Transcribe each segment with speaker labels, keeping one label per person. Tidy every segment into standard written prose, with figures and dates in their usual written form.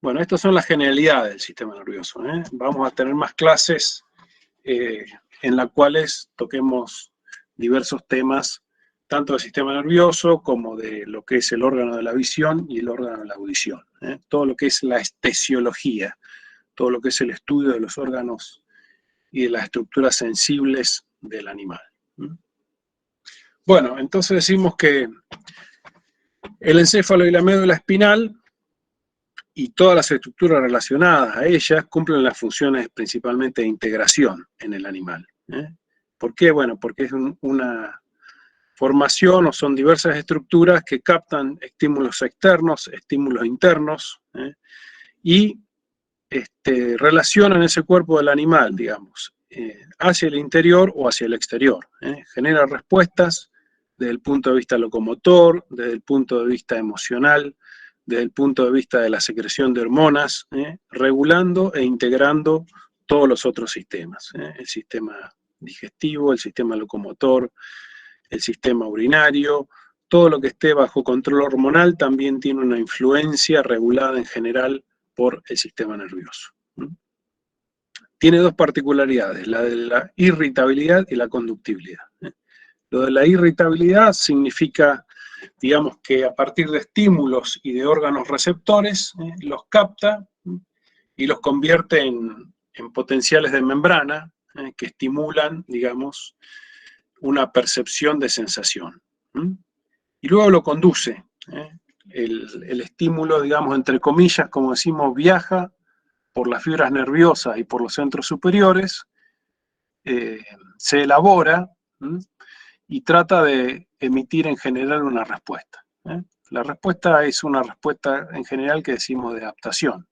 Speaker 1: Bueno, estas son las generalidades del sistema nervioso, ¿eh? Vamos a tener más clases en las cuales toquemos diversos temas, tanto del sistema nervioso como de lo que es el órgano de la visión y el órgano de la audición, ¿eh? Todo lo que es la estesiología, todo lo que es el estudio de los órganos y de las estructuras sensibles del animal. Bueno, entonces decimos que el encéfalo y la médula espinal y todas las estructuras relacionadas a ellas cumplen las funciones principalmente de integración en el animal, ¿eh? ¿Por qué? Bueno, porque es una formación o son diversas estructuras que captan estímulos externos, estímulos internos, ¿eh? Y relacionan ese cuerpo del animal, digamos, hacia el interior o hacia el exterior, ¿eh? Genera respuestas desde el punto de vista locomotor, desde el punto de vista emocional, desde el punto de vista de la secreción de hormonas, regulando e integrando todos los otros sistemas, el sistema digestivo, el sistema locomotor, el sistema urinario, todo lo que esté bajo control hormonal también tiene una influencia regulada en general por el sistema nervioso. Tiene dos particularidades, la de la irritabilidad y la conductibilidad. Lo de la irritabilidad significa, digamos, que a partir de estímulos y de órganos receptores, los capta y los convierte en potenciales de membrana que estimulan, digamos, una percepción de sensación. Y luego lo conduce. El estímulo, digamos, entre comillas, como decimos, viaja por las fibras nerviosas y por los centros superiores, se elabora y trata de emitir en general una respuesta. La respuesta es una respuesta en general que decimos de adaptación,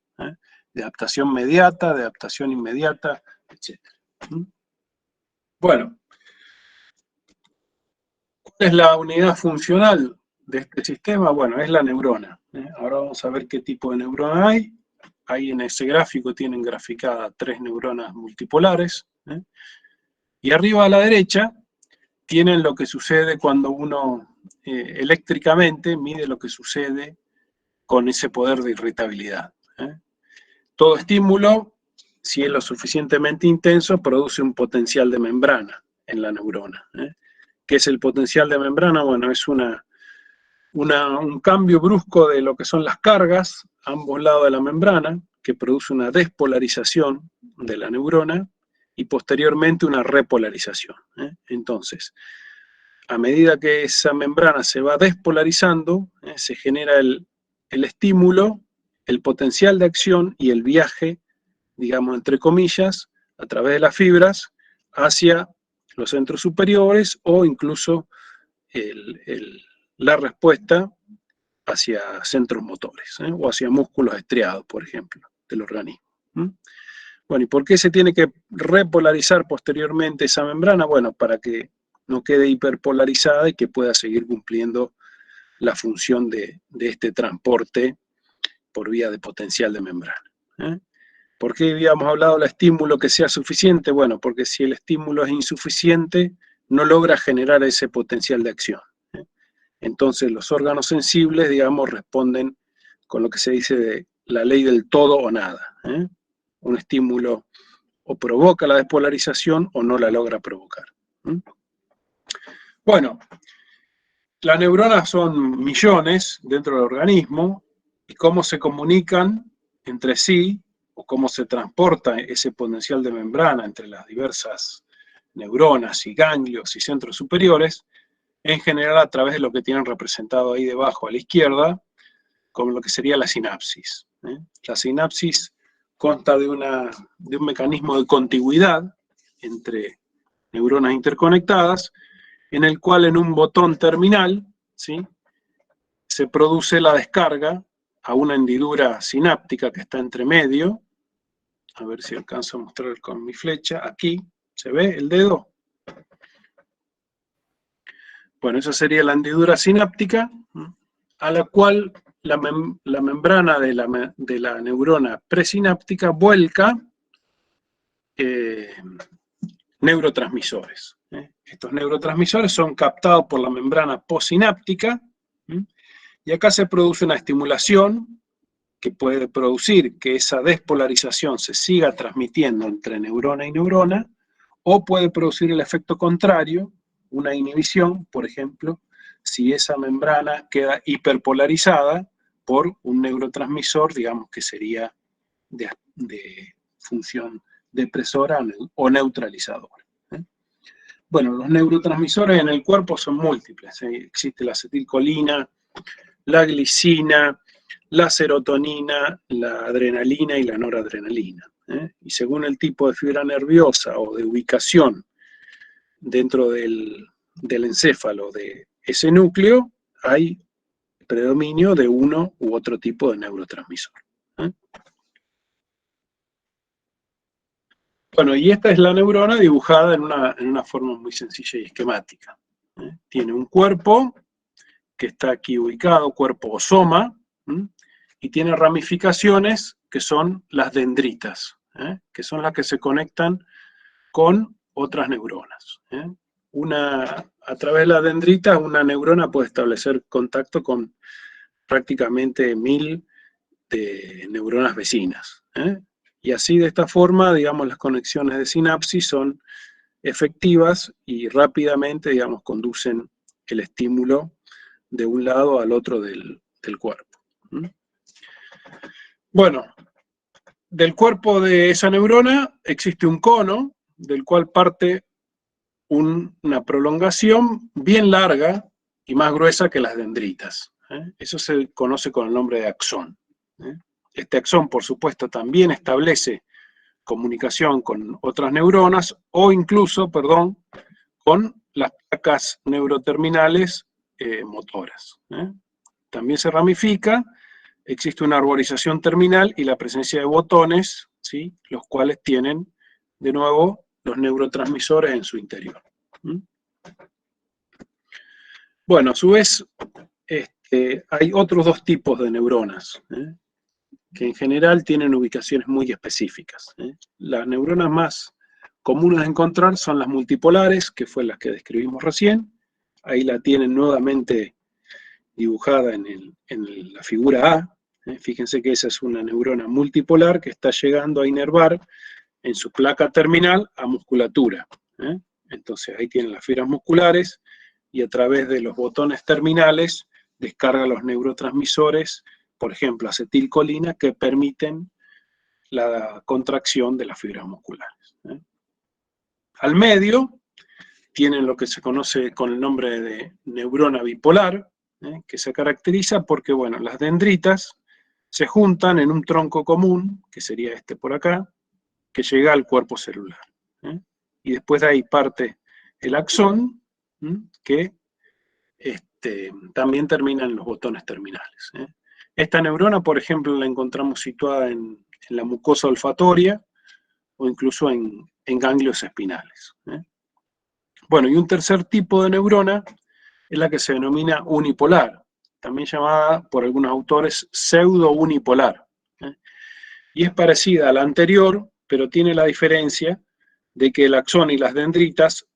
Speaker 1: de adaptación mediata, de adaptación inmediata, etc. Bueno, ¿cuál es la unidad funcional de este sistema? Bueno, es la neurona. Ahora vamos a ver qué tipo de neurona hay. Ahí en ese gráfico tienen graficadas 3 neuronas multipolares. Y arriba a la derecha tienen lo que sucede cuando uno eléctricamente mide lo que sucede con ese poder de irritabilidad. Todo estímulo, si es lo suficientemente intenso, produce un potencial de membrana en la neurona. ¿Qué es el potencial de membrana? Bueno, es un cambio brusco de lo que son las cargas a ambos lados de la membrana, que produce una despolarización de la neurona y posteriormente una repolarización. Entonces, a medida que esa membrana se va despolarizando, se genera el estímulo, el potencial de acción y el viaje, digamos, entre comillas, a través de las fibras hacia los centros superiores o incluso la respuesta hacia centros motores, o hacia músculos estriados, por ejemplo, del organismo. Bueno, ¿y por qué se tiene que repolarizar posteriormente esa membrana? Bueno, para que no quede hiperpolarizada y que pueda seguir cumpliendo la función de este transporte por vía de potencial de membrana. ¿Por qué habíamos hablado del estímulo que sea suficiente? Bueno, porque si el estímulo es insuficiente, no logra generar ese potencial de acción. Entonces los órganos sensibles, digamos, responden con lo que se dice de la ley del todo o nada. Un estímulo o provoca la despolarización o no la logra provocar. Bueno, las neuronas son millones dentro del organismo y cómo se comunican entre sí o cómo se transporta ese potencial de membrana entre las diversas neuronas y ganglios y centros superiores, en general a través de lo que tienen representado ahí debajo a la izquierda, como lo que sería la sinapsis. La sinapsis consta de un mecanismo de contigüidad entre neuronas interconectadas, en el cual en un botón terminal, ¿sí?, se produce la descarga a una hendidura sináptica que está entre medio. A ver si alcanzo a mostrar con mi flecha. Aquí, ¿se ve el dedo? Bueno, esa sería la hendidura sináptica, a la cual la membrana de la neurona presináptica vuelca neurotransmisores. Estos neurotransmisores son captados por la membrana postsináptica, y acá se produce una estimulación que puede producir que esa despolarización se siga transmitiendo entre neurona y neurona, o puede producir el efecto contrario, una inhibición, por ejemplo, si esa membrana queda hiperpolarizada por un neurotransmisor, digamos que sería de función depresora o neutralizadora. Bueno, los neurotransmisores en el cuerpo son múltiples. Existe la acetilcolina, la glicina, la serotonina, la adrenalina y la noradrenalina. Y según el tipo de fibra nerviosa o de ubicación dentro del encéfalo de ese núcleo, hay predominio de uno u otro tipo de neurotransmisor. Bueno, y esta es la neurona dibujada en una forma muy sencilla y esquemática. Tiene un cuerpo que está aquí ubicado, cuerpo o soma, y tiene ramificaciones que son las dendritas, que son las que se conectan con otras neuronas. A través de las dendritas, una neurona puede establecer contacto con prácticamente 1000 de neuronas vecinas. Y así, de esta forma, digamos, las conexiones de sinapsis son efectivas y rápidamente, digamos, conducen el estímulo de un lado al otro del cuerpo. Bueno, del cuerpo de esa neurona existe un cono, del cual parte una prolongación bien larga y más gruesa que las dendritas. Eso se conoce con el nombre de axón. Este axón, por supuesto, también establece comunicación con otras neuronas o incluso, con las placas neuroterminales motoras. También se ramifica, existe una arborización terminal y la presencia de botones, ¿sí?, los cuales tienen, de nuevo, los neurotransmisores en su interior. Bueno, a su vez, hay otros dos tipos de neuronas, que en general tienen ubicaciones muy específicas. Las neuronas más comunes de encontrar son las multipolares, que fue las que describimos recién. Ahí la tienen nuevamente dibujada en la figura A. Fíjense que esa es una neurona multipolar que está llegando a inervar en su placa terminal a musculatura. Entonces ahí tienen las fibras musculares y a través de los botones terminales descarga los neurotransmisores, por ejemplo, acetilcolina, que permiten la contracción de las fibras musculares. Al medio tienen lo que se conoce con el nombre de neurona bipolar, que se caracteriza porque, bueno, las dendritas se juntan en un tronco común, que sería este por acá, que llega al cuerpo celular. Y después de ahí parte el axón, que también termina en los botones terminales. Esta neurona, por ejemplo, la encontramos situada en la mucosa olfatoria o incluso en ganglios espinales. Bueno, y un tercer tipo de neurona es la que se denomina unipolar, también llamada por algunos autores pseudo-unipolar. Y es parecida a la anterior, pero tiene la diferencia de que el axón y las dendritas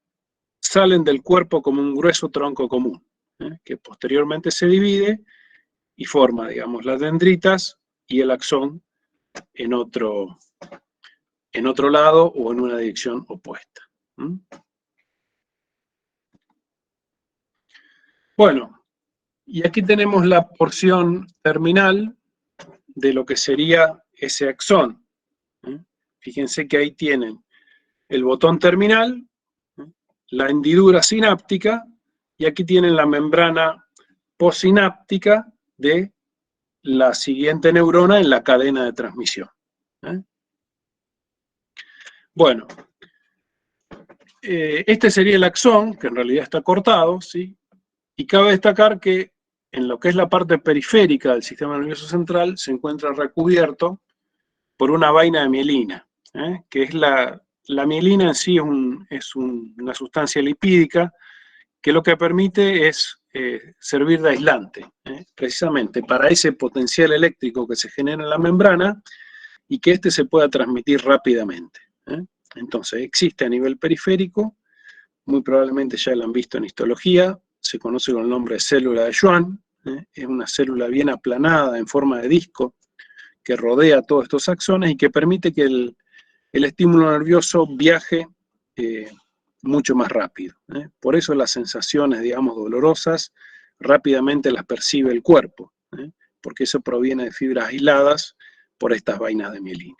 Speaker 1: salen del cuerpo como un grueso tronco común, que posteriormente se divide y forma, digamos, las dendritas y el axón en otro lado o en una dirección opuesta. Bueno, y aquí tenemos la porción terminal de lo que sería ese axón. Fíjense que ahí tienen el botón terminal, la hendidura sináptica, y aquí tienen la membrana postsináptica de la siguiente neurona en la cadena de transmisión. Bueno, este sería el axón, que en realidad está cortado, ¿sí? Y cabe destacar que en lo que es la parte periférica del sistema nervioso central se encuentra recubierto por una vaina de mielina, que es la mielina en sí es una sustancia lipídica que lo que permite es servir de aislante, precisamente para ese potencial eléctrico que se genera en la membrana y que éste se pueda transmitir rápidamente. Entonces existe a nivel periférico, muy probablemente ya lo han visto en histología, se conoce con el nombre de célula de Schwann, es una célula bien aplanada en forma de disco, que rodea todos estos axones y que permite que el estímulo nervioso viaje mucho más rápido. Por eso las sensaciones, digamos, dolorosas, rápidamente las percibe el cuerpo, porque eso proviene de fibras aisladas por estas vainas de mielina.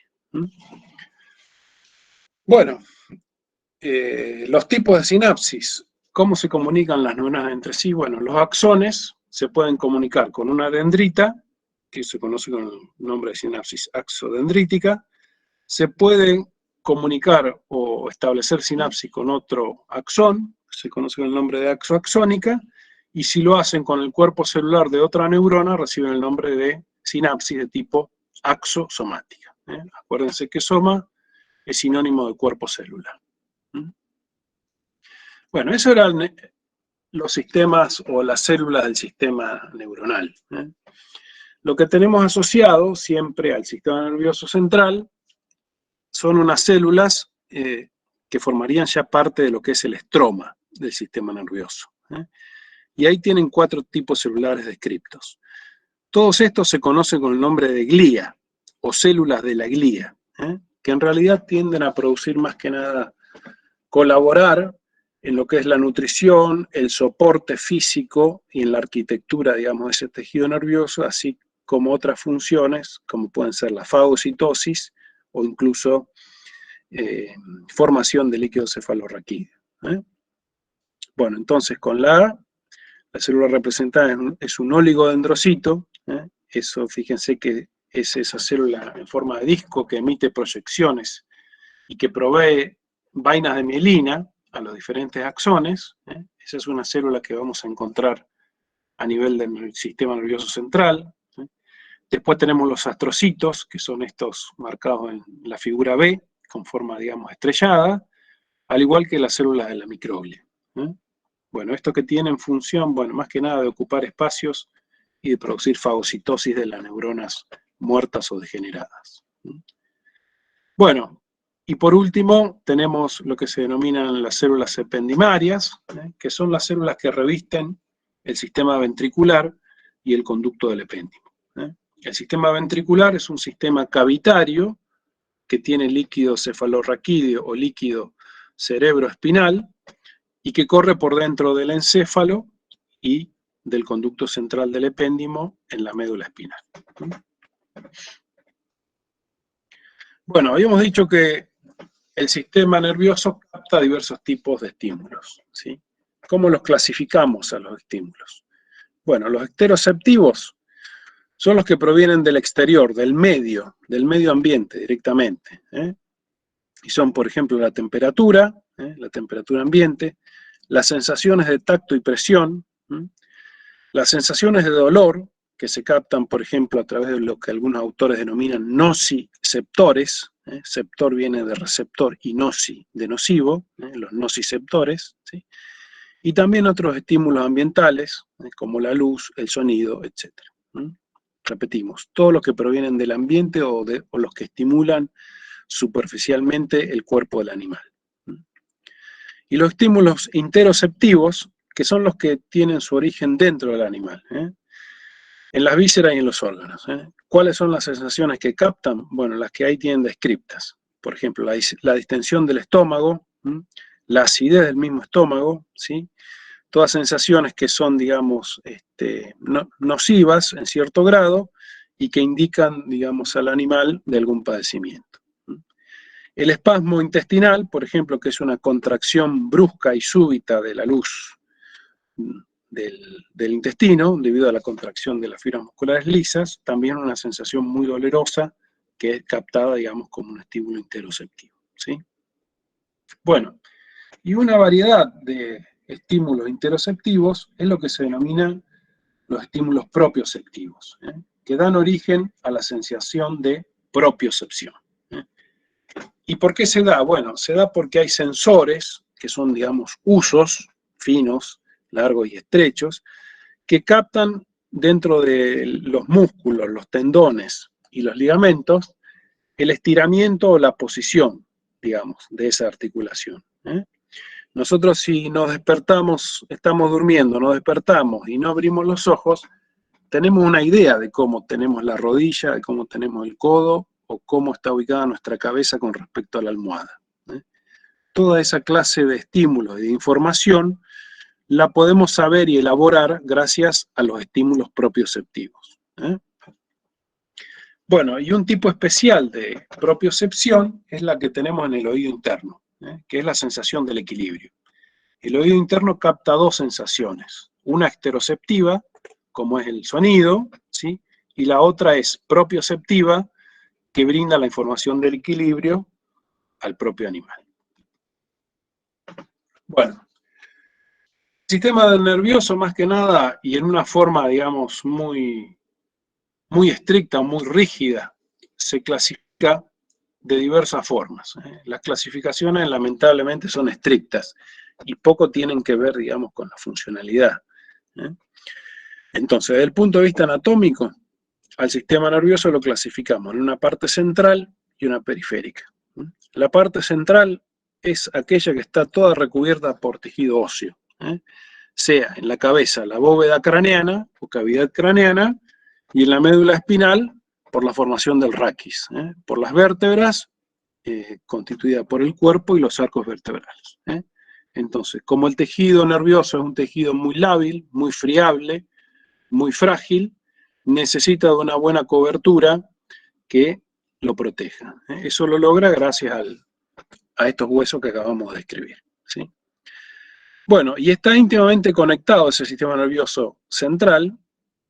Speaker 1: Bueno, los tipos de sinapsis. ¿Cómo se comunican las neuronas entre sí? Bueno, los axones se pueden comunicar con una dendrita, que se conoce con el nombre de sinapsis axodendrítica. Se pueden comunicar o establecer sinapsis con otro axón, se conoce con el nombre de axoaxónica, y si lo hacen con el cuerpo celular de otra neurona, reciben el nombre de sinapsis de tipo axosomática. Acuérdense que soma es sinónimo de cuerpo celular. Bueno, eso eran los sistemas o las células del sistema neuronal. Lo que tenemos asociado siempre al sistema nervioso central son unas células que formarían ya parte de lo que es el estroma del sistema nervioso. Y ahí tienen 4 tipos celulares descriptos. Todos estos se conocen con el nombre de glía o células de la glía, que en realidad tienden a producir más que nada, colaborar en lo que es la nutrición, el soporte físico y en la arquitectura, digamos, de ese tejido nervioso, así como otras funciones, como pueden ser la fagocitosis o incluso formación de líquido cefalorraquídeo. Bueno, entonces con la célula representada es un oligodendrocito. Eso, fíjense que es esa célula en forma de disco que emite proyecciones y que provee vainas de mielina a los diferentes axones. Esa es una célula que vamos a encontrar a nivel del sistema nervioso central. Después tenemos los astrocitos, que son estos marcados en la figura B, con forma, digamos, estrellada, al igual que las células de la microglia. Bueno, esto que tienen función, bueno, más que nada de ocupar espacios y de producir fagocitosis de las neuronas muertas o degeneradas. Bueno, y por último tenemos lo que se denominan las células ependimarias, que son las células que revisten el sistema ventricular y el conducto del epéndimo. El sistema ventricular es un sistema cavitario que tiene líquido cefalorraquídeo o líquido cerebroespinal y que corre por dentro del encéfalo y del conducto central del epéndimo en la médula espinal. Bueno, habíamos dicho que el sistema nervioso capta diversos tipos de estímulos, ¿sí? ¿Cómo los clasificamos a los estímulos? Bueno, los esteroceptivos son los que provienen del exterior, del medio ambiente directamente. Y son, por ejemplo, la temperatura ambiente, las sensaciones de tacto y presión, las sensaciones de dolor, que se captan, por ejemplo, a través de lo que algunos autores denominan nociceptores. Ceptor viene de receptor y noci de nocivo, los nociceptores, ¿sí? Y también otros estímulos ambientales, como la luz, el sonido, etc. Repetimos, todos los que provienen del ambiente o los que estimulan superficialmente el cuerpo del animal. Y los estímulos interoceptivos, que son los que tienen su origen dentro del animal, en las vísceras y en los órganos. ¿Cuáles son las sensaciones que captan? Bueno, las que ahí tienen descriptas. Por ejemplo, la distensión del estómago, la acidez del mismo estómago, ¿sí? Todas sensaciones que son, digamos, nocivas en cierto grado y que indican, digamos, al animal de algún padecimiento. El espasmo intestinal, por ejemplo, que es una contracción brusca y súbita de la luz del intestino, debido a la contracción de las fibras musculares lisas, también una sensación muy dolorosa que es captada, digamos, como un estímulo interoceptivo, ¿sí? Bueno, y una variedad de estímulos interoceptivos es lo que se denomina los estímulos propioceptivos, que dan origen a la sensación de propiocepción. ¿Y por qué se da? Bueno, se da porque hay sensores, que son, digamos, usos finos, largos y estrechos, que captan dentro de los músculos, los tendones y los ligamentos, el estiramiento o la posición, digamos, de esa articulación. Nosotros, si nos despertamos, estamos durmiendo, nos despertamos y no abrimos los ojos, tenemos una idea de cómo tenemos la rodilla, de cómo tenemos el codo, o cómo está ubicada nuestra cabeza con respecto a la almohada. Toda esa clase de estímulos y de información la podemos saber y elaborar gracias a los estímulos propioceptivos. Bueno, y un tipo especial de propiocepción es la que tenemos en el oído interno, que es la sensación del equilibrio. El oído interno capta dos sensaciones, una esteroceptiva, como es el sonido, ¿sí? Y la otra es propioceptiva, que brinda la información del equilibrio al propio animal. Bueno, el sistema nervioso, más que nada, y en una forma, digamos, muy estricta, muy rígida, se clasifica de diversas formas. Las clasificaciones, lamentablemente, son estrictas y poco tienen que ver, digamos, con la funcionalidad. Entonces, desde el punto de vista anatómico, al sistema nervioso lo clasificamos en una parte central y una periférica. La parte central es aquella que está toda recubierta por tejido óseo, sea en la cabeza la bóveda craneana o cavidad craneana, y en la médula espinal por la formación del raquis, por las vértebras, constituida por el cuerpo y los arcos vertebrales. Entonces, como el tejido nervioso es un tejido muy lábil, muy friable, muy frágil, necesita de una buena cobertura que lo proteja. Eso lo logra gracias a estos huesos que acabamos de describir, ¿sí? Bueno, y está íntimamente conectado ese sistema nervioso central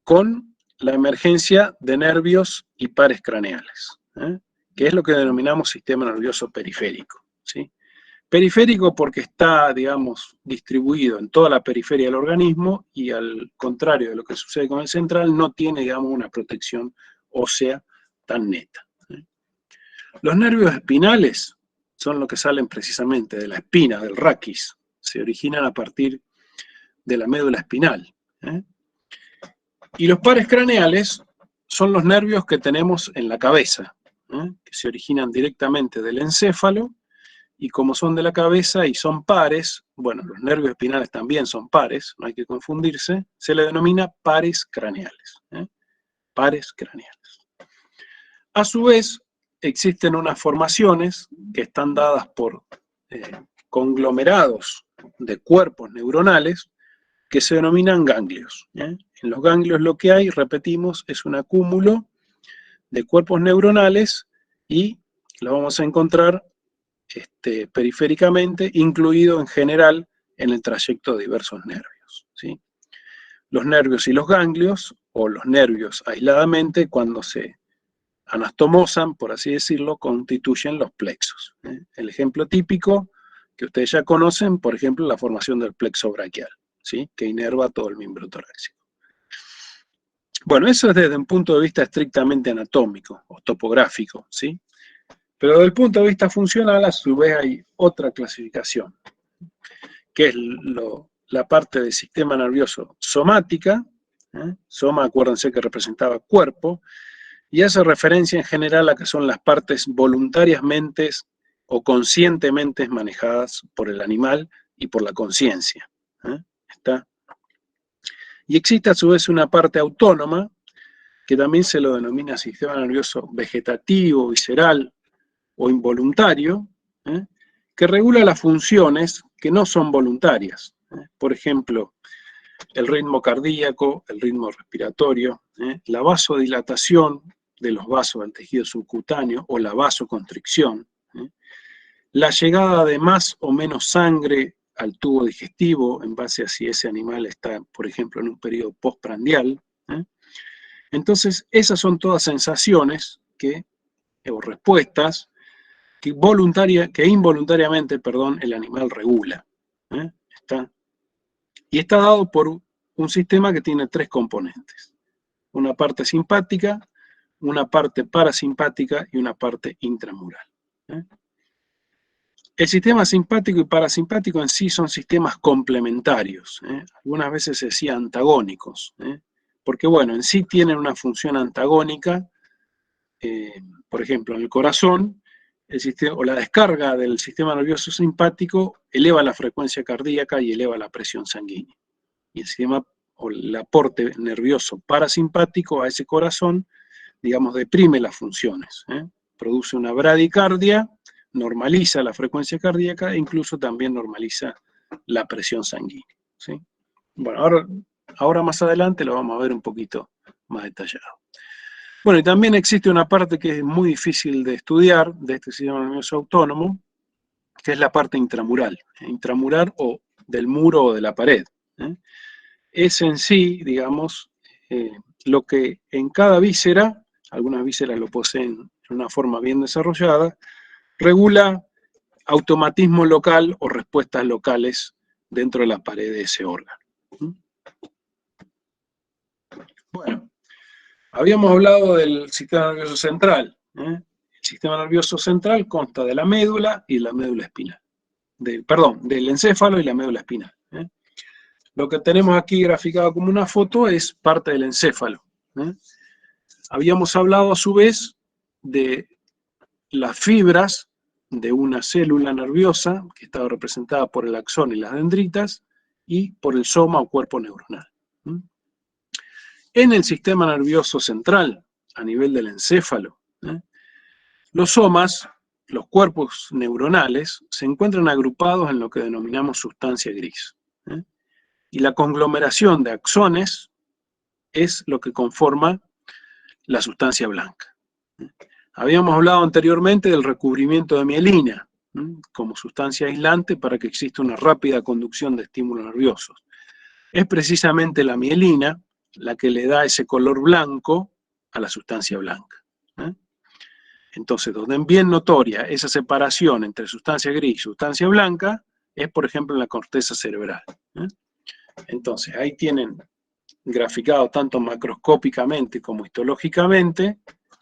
Speaker 1: con la emergencia de nervios y pares craneales, que es lo que denominamos sistema nervioso periférico, ¿sí? Periférico porque está, digamos, distribuido en toda la periferia del organismo y al contrario de lo que sucede con el central, no tiene, digamos, una protección ósea tan neta. Los nervios espinales son los que salen precisamente de la espina, del raquis, se originan a partir de la médula espinal. Y los pares craneales son los nervios que tenemos en la cabeza, que se originan directamente del encéfalo, y como son de la cabeza y son pares, bueno, los nervios espinales también son pares, no hay que confundirse, se le denomina pares craneales. Pares craneales. A su vez, existen unas formaciones que están dadas por conglomerados de cuerpos neuronales que se denominan ganglios. En los ganglios lo que hay, repetimos, es un acúmulo de cuerpos neuronales y lo vamos a encontrar periféricamente, incluido en general en el trayecto de diversos nervios, ¿sí? Los nervios y los ganglios, o los nervios aisladamente, cuando se anastomosan, por así decirlo, constituyen los plexos. El ejemplo típico que ustedes ya conocen, por ejemplo, la formación del plexo braquial, ¿sí? Que inerva todo el miembro torácico. Bueno, eso es desde un punto de vista estrictamente anatómico o topográfico, ¿sí? Pero desde el punto de vista funcional, a su vez hay otra clasificación, que es la parte del sistema nervioso somática. Soma, acuérdense que representaba cuerpo, y hace referencia en general a que son las partes voluntariamente o conscientemente manejadas por el animal y por la conciencia. ¿Está? Y existe a su vez una parte autónoma, que también se lo denomina sistema nervioso vegetativo, visceral o involuntario, que regula las funciones que no son voluntarias. Por ejemplo, el ritmo cardíaco, el ritmo respiratorio, la vasodilatación de los vasos del tejido subcutáneo o la vasoconstricción, la llegada de más o menos sangre al tubo digestivo en base a si ese animal está, por ejemplo, en un periodo postprandial. Entonces, esas son todas sensaciones o respuestas que involuntariamente, el animal regula. Y está dado por un sistema que tiene tres componentes: una parte simpática, una parte parasimpática y una parte intramural. El sistema simpático y parasimpático en sí son sistemas complementarios, algunas veces se decía antagónicos, porque bueno, en sí tienen una función antagónica. Por ejemplo, en el corazón, o la descarga del sistema nervioso simpático eleva la frecuencia cardíaca y eleva la presión sanguínea. Y el sistema o el aporte nervioso parasimpático a ese corazón, digamos, deprime las funciones, produce una bradicardia, normaliza la frecuencia cardíaca e incluso también normaliza la presión sanguínea, ¿sí? Bueno, ahora más adelante lo vamos a ver un poquito más detallado. Bueno, y también existe una parte que es muy difícil de estudiar de este sistema nervioso autónomo, que es la parte intramural o del muro o de la pared. Es en sí, digamos, lo que en cada víscera, algunas vísceras lo poseen en una forma bien desarrollada, regula automatismo local o respuestas locales dentro de la pared de ese órgano. Bueno, habíamos hablado del sistema nervioso central. El sistema nervioso central consta de la médula y la médula espinal. Del encéfalo y la médula espinal. Lo que tenemos aquí graficado como una foto es parte del encéfalo. Habíamos hablado a su vez de las fibras de una célula nerviosa que estaba representada por el axón y las dendritas y por el soma o cuerpo neuronal. En el sistema nervioso central, a nivel del encéfalo, los somas, los cuerpos neuronales, se encuentran agrupados en lo que denominamos sustancia gris. Y la conglomeración de axones es lo que conforma la sustancia blanca. Habíamos hablado anteriormente del recubrimiento de mielina como sustancia aislante para que exista una rápida conducción de estímulos nerviosos. Es precisamente la mielina la que le da ese color blanco a la sustancia blanca. Entonces, donde es bien notoria esa separación entre sustancia gris y sustancia blanca es, por ejemplo, en la corteza cerebral. Entonces, ahí tienen graficado tanto macroscópicamente como histológicamente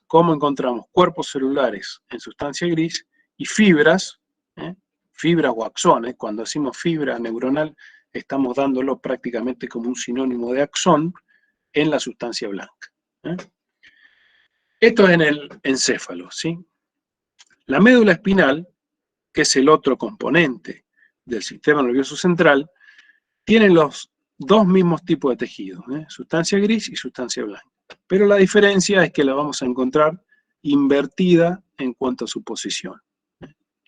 Speaker 1: cómo encontramos cuerpos celulares en sustancia gris y fibras, fibras o axones. Cuando decimos fibra neuronal, estamos dándolo prácticamente como un sinónimo de axón en la sustancia blanca. Esto es en el encéfalo, ¿sí? La médula espinal, que es el otro componente del sistema nervioso central, tiene los dos mismos tipos de tejidos, sustancia gris y sustancia blanca. Pero la diferencia es que la vamos a encontrar invertida en cuanto a su posición.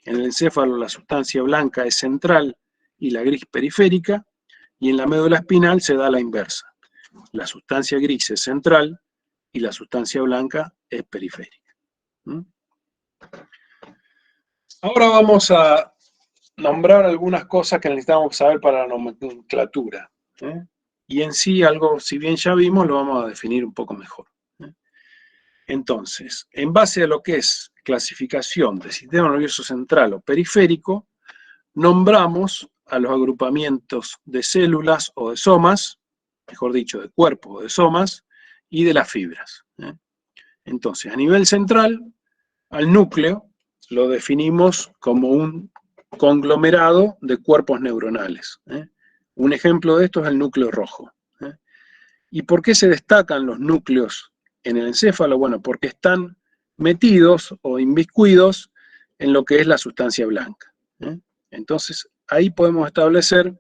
Speaker 1: En el encéfalo la sustancia blanca es central y la gris periférica, y en la médula espinal se da la inversa. La sustancia gris es central y la sustancia blanca es periférica. Ahora vamos a nombrar algunas cosas que necesitamos saber para la nomenclatura. Y en sí algo, si bien ya vimos, lo vamos a definir un poco mejor. Entonces, en base a lo que es clasificación de sistema nervioso central o periférico, nombramos a los agrupamientos de células o de somas, mejor dicho, de cuerpos o de somas, y de las fibras. Entonces, a nivel central, al núcleo lo definimos como un conglomerado de cuerpos neuronales. Un ejemplo de esto es el núcleo rojo. ¿Y por qué se destacan los núcleos en el encéfalo? Bueno, porque están metidos o inmiscuidos en lo que es la sustancia blanca. Entonces, ahí podemos establecer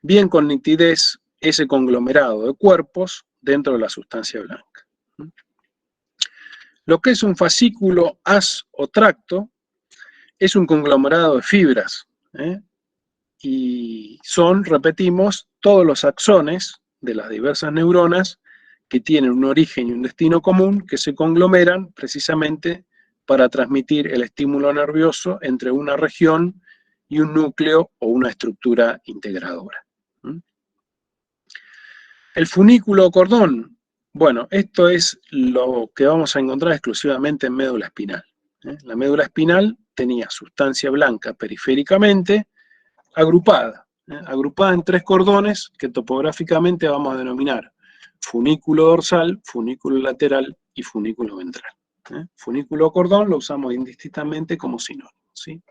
Speaker 1: bien con nitidez ese conglomerado de cuerpos dentro de la sustancia blanca. Lo que es un fascículo haz o tracto es un conglomerado de fibras, y son, repetimos, todos los axones de las diversas neuronas que tienen un origen y un destino común que se conglomeran precisamente para transmitir el estímulo nervioso entre una región y un núcleo o una estructura integradora. El funículo o cordón, bueno, esto es lo que vamos a encontrar exclusivamente en médula espinal. La médula espinal tenía sustancia blanca periféricamente agrupada en tres cordones que topográficamente vamos a denominar funículo dorsal, funículo lateral y funículo ventral. Funículo o cordón lo usamos indistintamente como sinónimo, ¿sí?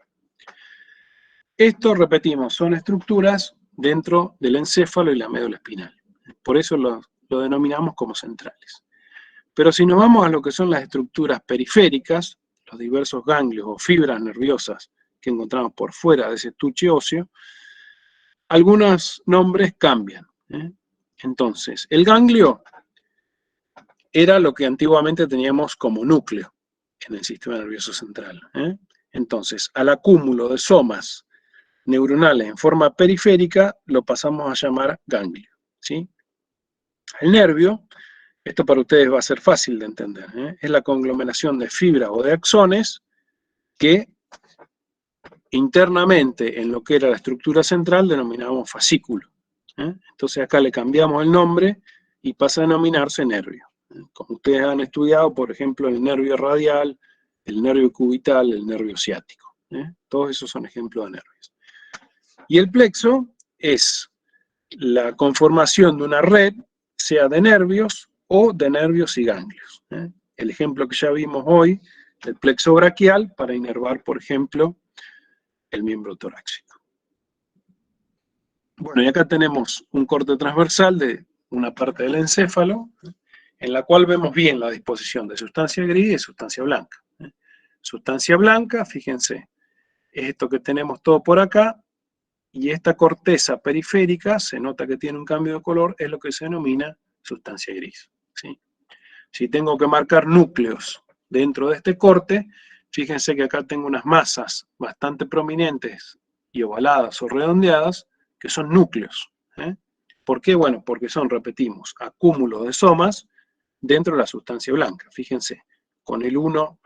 Speaker 1: Esto, repetimos, son estructuras dentro del encéfalo y la médula espinal. Por eso lo denominamos como centrales. Pero si nos vamos a lo que son las estructuras periféricas, los diversos ganglios o fibras nerviosas que encontramos por fuera de ese estuche óseo, algunos nombres cambian. Entonces, el ganglio era lo que antiguamente teníamos como núcleo en el sistema nervioso central. Entonces, al acúmulo de somas neuronales en forma periférica lo pasamos a llamar ganglio, ¿sí? El nervio, esto para ustedes va a ser fácil de entender, es la conglomeración de fibras o de axones que internamente en lo que era la estructura central denominamos fascículo. Entonces acá le cambiamos el nombre y pasa a denominarse nervio. Como ustedes han estudiado, por ejemplo, el nervio radial, el nervio cubital, el nervio ciático. Todos esos son ejemplos de nervios. Y el plexo es la conformación de una red, sea de nervios o de nervios y ganglios. El ejemplo que ya vimos hoy, el plexo braquial, para inervar, por ejemplo, el miembro torácico. Bueno, y acá tenemos un corte transversal de una parte del encéfalo, en la cual vemos bien la disposición de sustancia gris y sustancia blanca. Sustancia blanca, fíjense, es esto que tenemos todo por acá, y esta corteza periférica, se nota que tiene un cambio de color, es lo que se denomina sustancia gris, ¿sí? Si tengo que marcar núcleos dentro de este corte, fíjense que acá tengo unas masas bastante prominentes y ovaladas o redondeadas, que son núcleos. ¿Por qué? Bueno, porque son, repetimos, acúmulos de somas dentro de la sustancia blanca. Fíjense, con el 1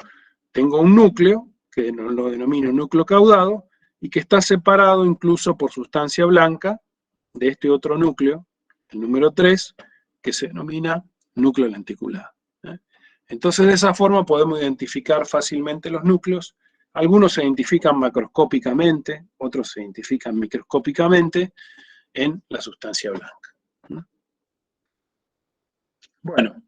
Speaker 1: tengo un núcleo, que lo denomino núcleo caudado, y que está separado incluso por sustancia blanca de este otro núcleo, el número 3, que se denomina núcleo lenticulado. Entonces, de esa forma podemos identificar fácilmente los núcleos. Algunos se identifican macroscópicamente, otros se identifican microscópicamente en la sustancia blanca. Bueno,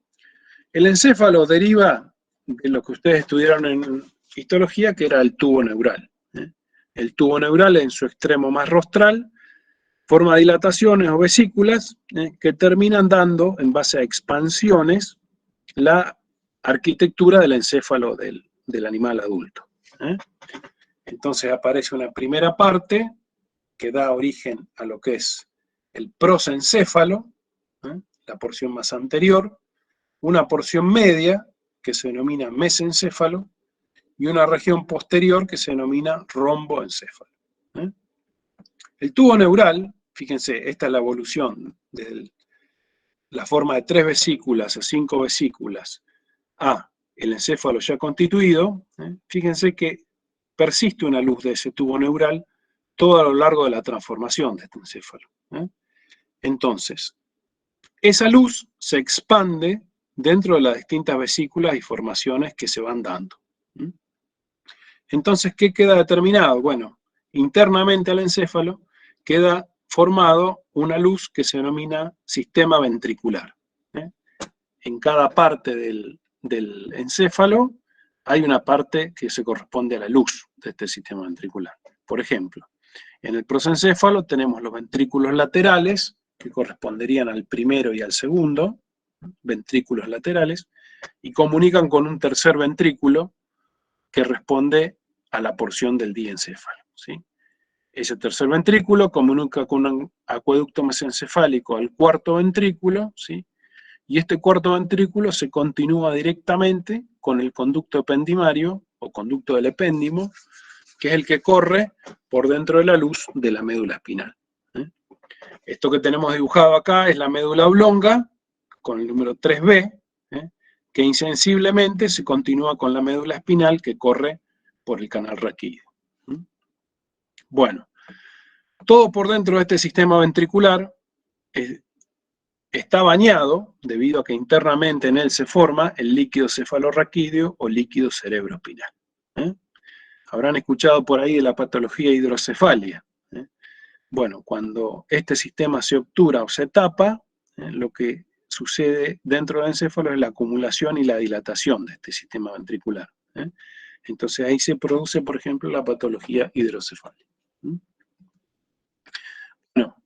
Speaker 1: el encéfalo deriva de lo que ustedes estudiaron en histología, que era el tubo neural. El tubo neural en su extremo más rostral forma dilataciones o vesículas que terminan dando, en base a expansiones, la arquitectura del encéfalo del animal adulto. Entonces aparece una primera parte que da origen a lo que es el prosencéfalo, la porción más anterior, una porción media que se denomina mesencéfalo y una región posterior que se denomina romboencéfalo. El tubo neural, fíjense, esta es la evolución de la forma de 3 vesículas a 5 vesículas a el encéfalo ya constituido. Fíjense que persiste una luz de ese tubo neural todo a lo largo de la transformación de este encéfalo. Entonces, esa luz se expande dentro de las distintas vesículas y formaciones que se van dando. Entonces, ¿qué queda determinado? Bueno, internamente al encéfalo queda formado una luz que se denomina sistema ventricular. En cada parte del encéfalo hay una parte que se corresponde a la luz de este sistema ventricular. Por ejemplo, en el prosencéfalo tenemos los ventrículos laterales, que corresponderían al primero y al segundo, ventrículos laterales, y comunican con un tercer ventrículo que responde a la porción del diencéfalo, ¿sí? Ese tercer ventrículo comunica con un acueducto mesencefálico al cuarto ventrículo, ¿sí? Y este cuarto ventrículo se continúa directamente con el conducto ependimario o conducto del epéndimo, que es el que corre por dentro de la luz de la médula espinal. Esto que tenemos dibujado acá es la médula oblonga, con el número 3B, que insensiblemente se continúa con la médula espinal que corre por el canal raquídeo. Bueno, todo por dentro de este sistema ventricular está bañado, debido a que internamente en él se forma el líquido cefalorraquídeo o líquido cerebroespinal. Habrán escuchado por ahí de la patología de hidrocefalia. Bueno, cuando este sistema se obtura o se tapa, lo que sucede dentro del encéfalo es la acumulación y la dilatación de este sistema ventricular. Entonces ahí se produce, por ejemplo, la patología hidrocefalia. Bueno,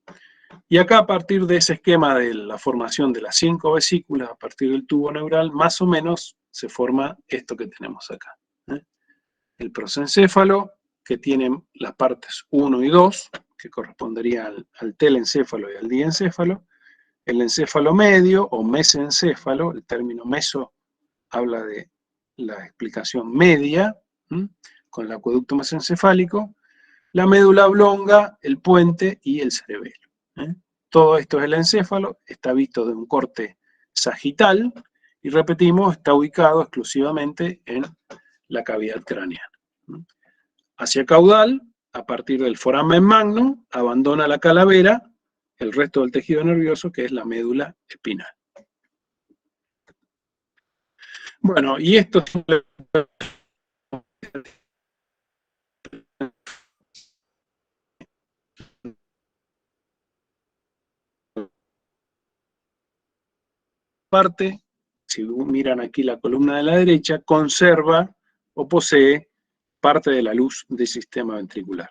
Speaker 1: y acá a partir de ese esquema de la formación de las 5 vesículas, a partir del tubo neural, más o menos se forma esto que tenemos acá. El prosencéfalo, que tiene las partes 1 y 2, que correspondería al telencéfalo y al diencéfalo, el encéfalo medio o mesencéfalo, el término meso habla de la explicación media, con el acueducto mesencefálico, la médula oblonga, el puente y el cerebelo. Todo esto es el encéfalo, está visto de un corte sagital, y repetimos, está ubicado exclusivamente en la cavidad craneana. Hacia caudal, a partir del foramen magno, abandona la calavera el resto del tejido nervioso, que es la médula espinal. Bueno, y esto es parte, si miran aquí la columna de la derecha, conserva o posee parte de la luz del sistema ventricular.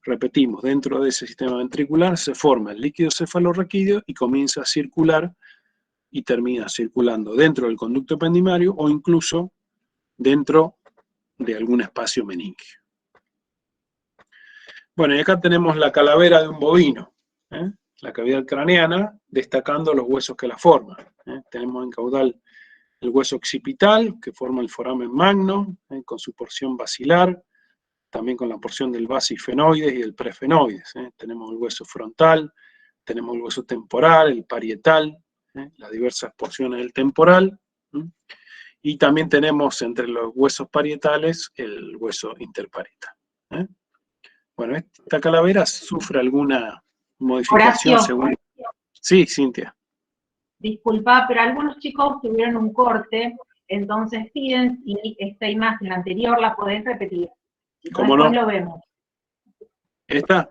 Speaker 1: Repetimos, dentro de ese sistema ventricular se forma el líquido cefalorraquídeo y comienza a circular y termina circulando dentro del conducto ependimario o incluso dentro de algún espacio meningio. Bueno, y acá tenemos la calavera de un bovino, la cavidad craneana, destacando los huesos que la forman. Tenemos en caudal el hueso occipital, que forma el foramen magno, con su porción basilar, también con la porción del basifenoides y del prefenoides. Tenemos el hueso frontal, tenemos el hueso temporal, el parietal, las diversas porciones del temporal, y también tenemos entre los huesos parietales el hueso interparietal. Bueno, esta calavera sufre alguna modificación
Speaker 2: Horacio,
Speaker 1: según... Sí, Cintia.
Speaker 2: Disculpa, pero algunos chicos tuvieron un corte, entonces piden si esta imagen anterior la podés repetir.
Speaker 1: ¿Cómo
Speaker 2: Después
Speaker 1: no?
Speaker 2: lo vemos.
Speaker 1: ¿Esta?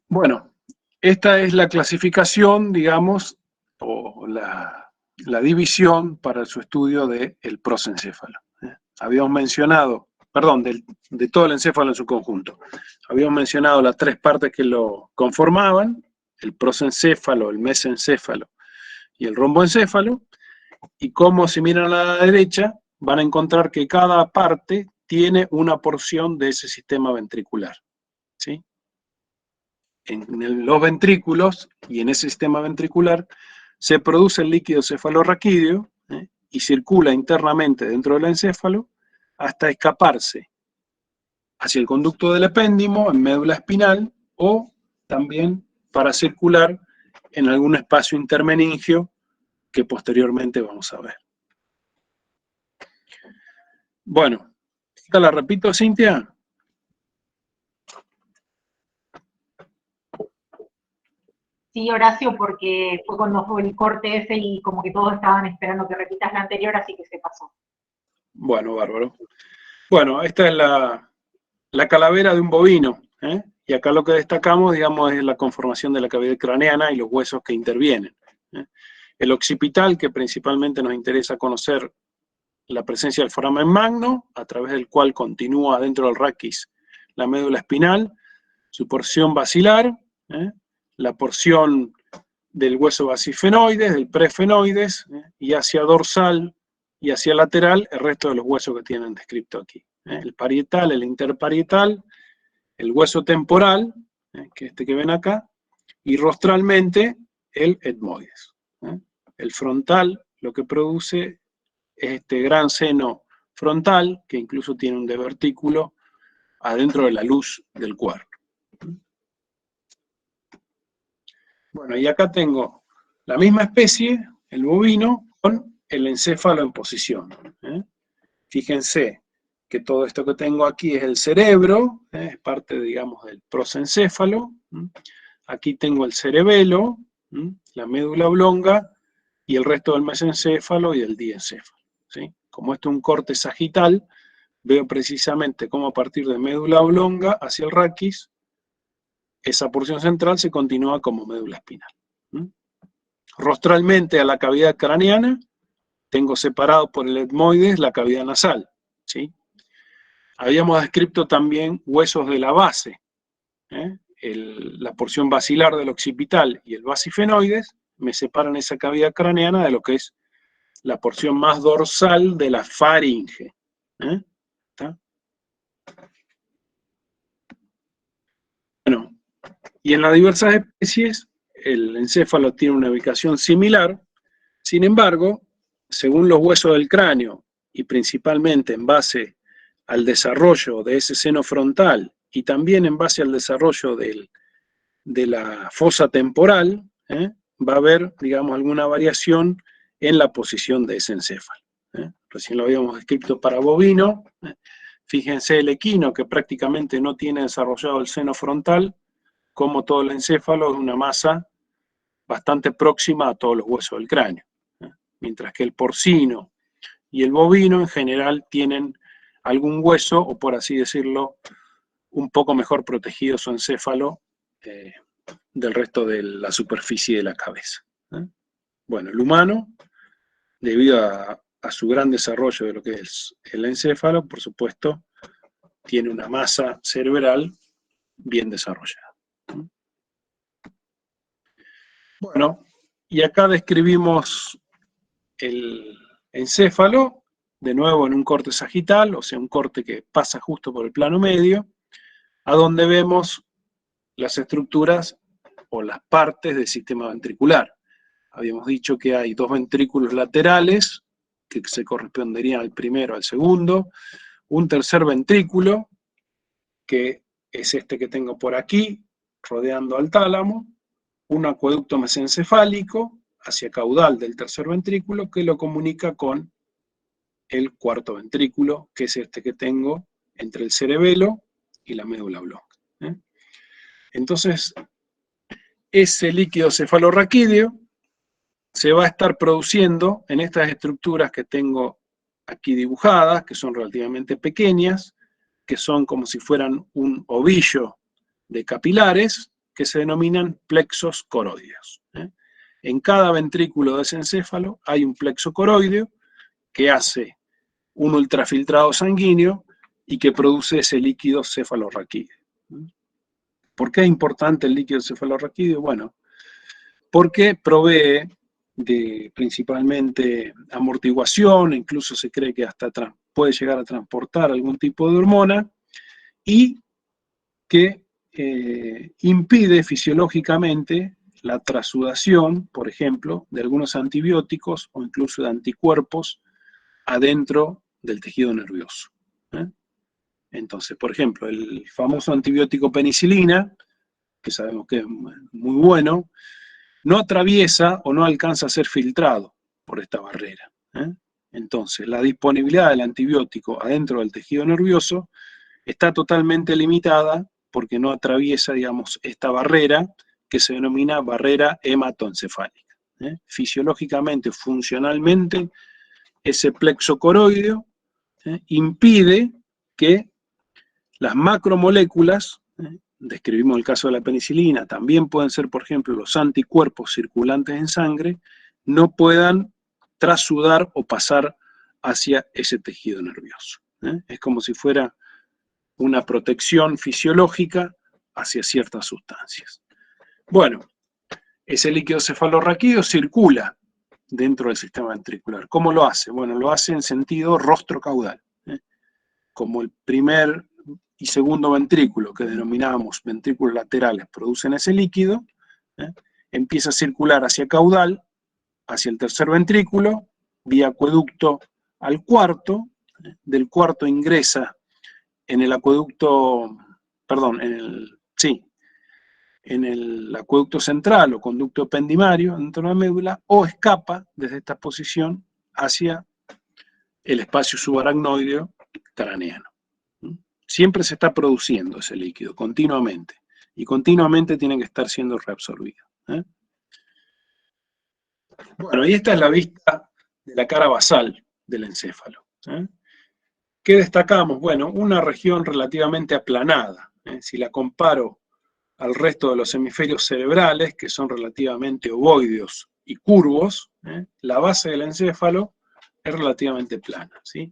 Speaker 1: Bueno, esta es la clasificación, digamos, o la división para su estudio del prosencéfalo. Habíamos mencionado, perdón, de todo el encéfalo en su conjunto. Habíamos mencionado las tres partes que lo conformaban, el prosencéfalo, el mesencéfalo y el romboencéfalo, y como si miran a la derecha, van a encontrar que cada parte tiene una porción de ese sistema ventricular, ¿sí? En los ventrículos y en ese sistema ventricular se produce el líquido cefalorraquídeo y circula internamente dentro del encéfalo hasta escaparse hacia el conducto del epéndimo en médula espinal o también para circular en algún espacio intermeningio que posteriormente vamos a ver. Bueno, ¿esta la repito, Cintia?
Speaker 2: Sí, Horacio, porque fue cuando fue el corte ese y como que todos estaban esperando que repitas la anterior, así que se pasó.
Speaker 1: Bueno, bárbaro. Bueno, esta es la calavera de un bovino, y acá lo que destacamos, digamos, es la conformación de la cavidad craneana y los huesos que intervienen. El occipital, que principalmente nos interesa conocer la presencia del foramen magno, a través del cual continúa dentro del raquis la médula espinal, su porción basilar, la porción del hueso basifenoides, del prefenoides, y hacia dorsal y hacia lateral el resto de los huesos que tienen descrito aquí. El parietal, el interparietal, el hueso temporal, que es este que ven acá, y rostralmente el etmoides. El frontal lo que produce es este gran seno frontal, que incluso tiene un divertículo adentro de la luz del cuerno. Bueno, y acá tengo la misma especie, el bovino, con el encéfalo en posición. Fíjense que todo esto que tengo aquí es el cerebro, es parte, digamos, del prosencéfalo. Aquí tengo el cerebelo, la médula oblonga, y el resto del mesencéfalo y el diencéfalo. ¿Sí? Como esto es un corte sagital, veo precisamente cómo a partir de médula oblonga hacia el raquis, esa porción central se continúa como médula espinal. Rostralmente a la cavidad craneana, tengo separado por el etmoides la cavidad nasal. ¿Sí? Habíamos descrito también huesos de la base, la porción basilar del occipital y el basifenoides me separan esa cavidad craneana de lo que es la porción más dorsal de la faringe. ¿Está? Bueno, Y en las diversas especies, el encéfalo tiene una ubicación similar. Sin embargo, según los huesos del cráneo, y principalmente en base al desarrollo de ese seno frontal, y también en base al desarrollo de la fosa temporal, va a haber, digamos, alguna variación en la posición de ese encéfalo. Recién lo habíamos descrito para bovino. Fíjense el equino, que prácticamente no tiene desarrollado el seno frontal, como todo el encéfalo es una masa bastante próxima a todos los huesos del cráneo. Mientras que el porcino y el bovino en general tienen algún hueso, o por así decirlo, un poco mejor protegido su encéfalo del resto de la superficie de la cabeza. Bueno, el humano, debido a su gran desarrollo de lo que es el encéfalo, por supuesto, tiene una masa cerebral bien desarrollada. Bueno, y acá describimos el encéfalo, de nuevo en un corte sagital, o sea, un corte que pasa justo por el plano medio, a donde vemos las estructuras o las partes del sistema ventricular. Habíamos dicho que hay dos ventrículos laterales, que se corresponderían al primero, al segundo, un tercer ventrículo, que es este que tengo por aquí, rodeando al tálamo, un acueducto mesencefálico hacia caudal del tercer ventrículo que lo comunica con el cuarto ventrículo, que es este que tengo entre el cerebelo y la médula oblonga. Entonces, ese líquido cefalorraquídeo se va a estar produciendo en estas estructuras que tengo aquí dibujadas, que son relativamente pequeñas, que son como si fueran un ovillo de capilares, que se denominan plexos coroideos. En cada ventrículo de ese encéfalo hay un plexo coroideo que hace un ultrafiltrado sanguíneo y que produce ese líquido cefalorraquídeo. ¿Por qué es importante el líquido cefalorraquídeo? Bueno, porque provee de principalmente amortiguación, incluso se cree que hasta puede llegar a transportar algún tipo de hormona, y que impide fisiológicamente la trasudación, por ejemplo, de algunos antibióticos o incluso de anticuerpos adentro del tejido nervioso. Entonces, por ejemplo, el famoso antibiótico penicilina, que sabemos que es muy bueno, no atraviesa o no alcanza a ser filtrado por esta barrera. Entonces, la disponibilidad del antibiótico adentro del tejido nervioso está totalmente limitada porque no atraviesa, digamos, esta barrera que se denomina barrera hematoencefálica. Fisiológicamente, funcionalmente, ese plexo coroideo impide que las macromoléculas, describimos el caso de la penicilina, también pueden ser, por ejemplo, los anticuerpos circulantes en sangre, no puedan trasudar o pasar hacia ese tejido nervioso. Es como si fuera una protección fisiológica hacia ciertas sustancias. Bueno, ese líquido cefalorraquídeo circula dentro del sistema ventricular. ¿Cómo lo hace? Bueno, lo hace en sentido rostro-caudal. Como el primer y segundo ventrículo, que denominamos ventrículos laterales, producen ese líquido, empieza a circular hacia caudal, hacia el tercer ventrículo, vía acueducto al cuarto, del cuarto ingresa en el acueducto, perdón, en el acueducto central o conducto ependimario dentro de la médula, o escapa desde esta posición hacia el espacio subaracnoideo craneano. Siempre se está produciendo ese líquido, continuamente, y continuamente tiene que estar siendo reabsorbido. Bueno, y esta es la vista de la cara basal del encéfalo. ¿Qué destacamos? Bueno, una región relativamente aplanada. Si la comparo al resto de los hemisferios cerebrales, que son relativamente ovoideos y curvos, la base del encéfalo es relativamente plana, ¿sí?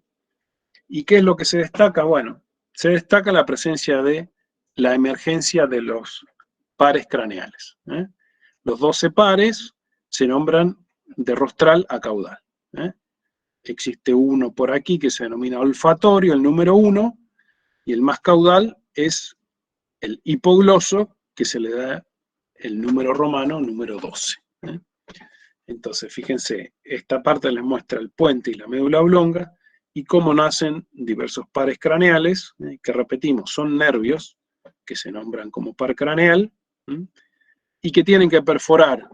Speaker 1: ¿Y qué es lo que se destaca? Bueno, se destaca la presencia de la emergencia de los pares craneales. Los 12 pares se nombran de rostral a caudal. Existe uno por aquí que se denomina olfatorio, el número 1, y el más caudal es el hipogloso, que se le da el número romano número 12. Entonces, fíjense, esta parte les muestra el puente y la médula oblonga y cómo nacen diversos pares craneales, que repetimos, son nervios que se nombran como par craneal, y que tienen que perforar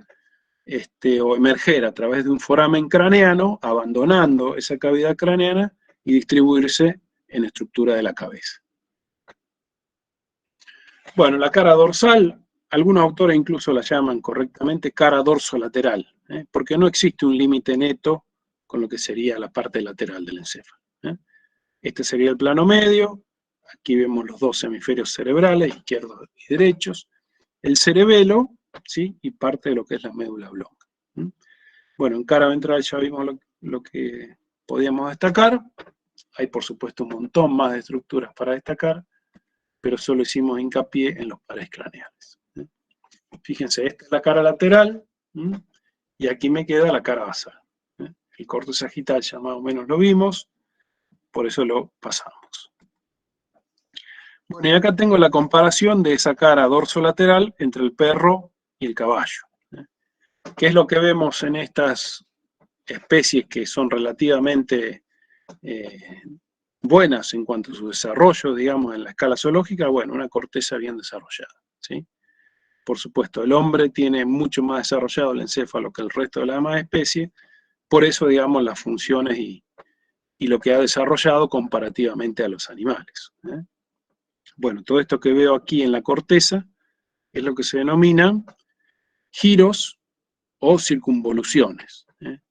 Speaker 1: o emerger a través de un foramen craneano, abandonando esa cavidad craneana y distribuirse en estructura de la cabeza. Bueno, la cara dorsal, algunos autores incluso la llaman correctamente cara dorsolateral, porque no existe un límite neto con lo que sería la parte lateral del encéfalo. Este sería el plano medio, aquí vemos los dos hemisferios cerebrales, izquierdos y derechos, el cerebelo, ¿sí? Y parte de lo que es la médula oblonga. Bueno, en cara ventral ya vimos lo que podíamos destacar. Hay, por supuesto, un montón más de estructuras para destacar, pero solo hicimos hincapié en los pares craneales. Fíjense, esta es la cara lateral, y aquí me queda la cara basal. El corte sagital ya más o menos lo vimos, por eso lo pasamos. Bueno, y acá tengo la comparación de esa cara dorsolateral entre el perro y el caballo. ¿Qué es lo que vemos en estas especies que son relativamente buenas en cuanto a su desarrollo, digamos, en la escala zoológica? Bueno, una corteza bien desarrollada, ¿sí? Por supuesto, el hombre tiene mucho más desarrollado el encéfalo que el resto de las demás especies, por eso, digamos, las funciones y lo que ha desarrollado comparativamente a los animales. Bueno, todo esto que veo aquí en la corteza es lo que se denominan giros o circunvoluciones.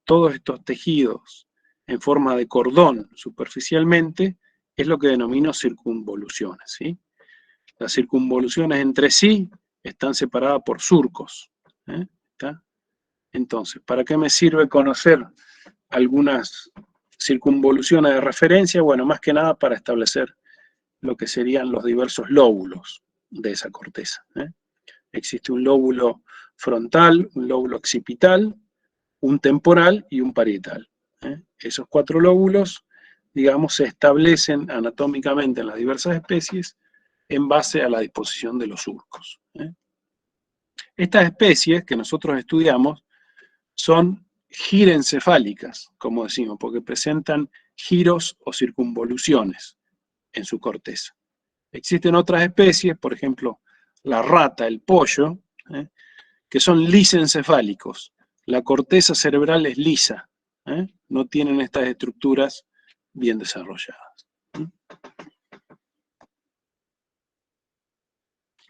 Speaker 1: Todos estos tejidos en forma de cordón superficialmente es lo que denomino circunvoluciones, ¿sí? Las circunvoluciones entre sí están separadas por surcos. ¿Está? Entonces, ¿para qué me sirve conocer algunas circunvoluciones de referencia? Bueno, más que nada para establecer lo que serían los diversos lóbulos de esa corteza. Existe un lóbulo frontal, un lóbulo occipital, un temporal y un parietal. Esos 4 lóbulos, digamos, se establecen anatómicamente en las diversas especies en base a la disposición de los surcos. Estas especies que nosotros estudiamos son girencefálicas, como decimos, porque presentan giros o circunvoluciones en su corteza. Existen otras especies, por ejemplo, la rata, el pollo, que son lisencefálicos. La corteza cerebral es lisa, no tienen estas estructuras bien desarrolladas.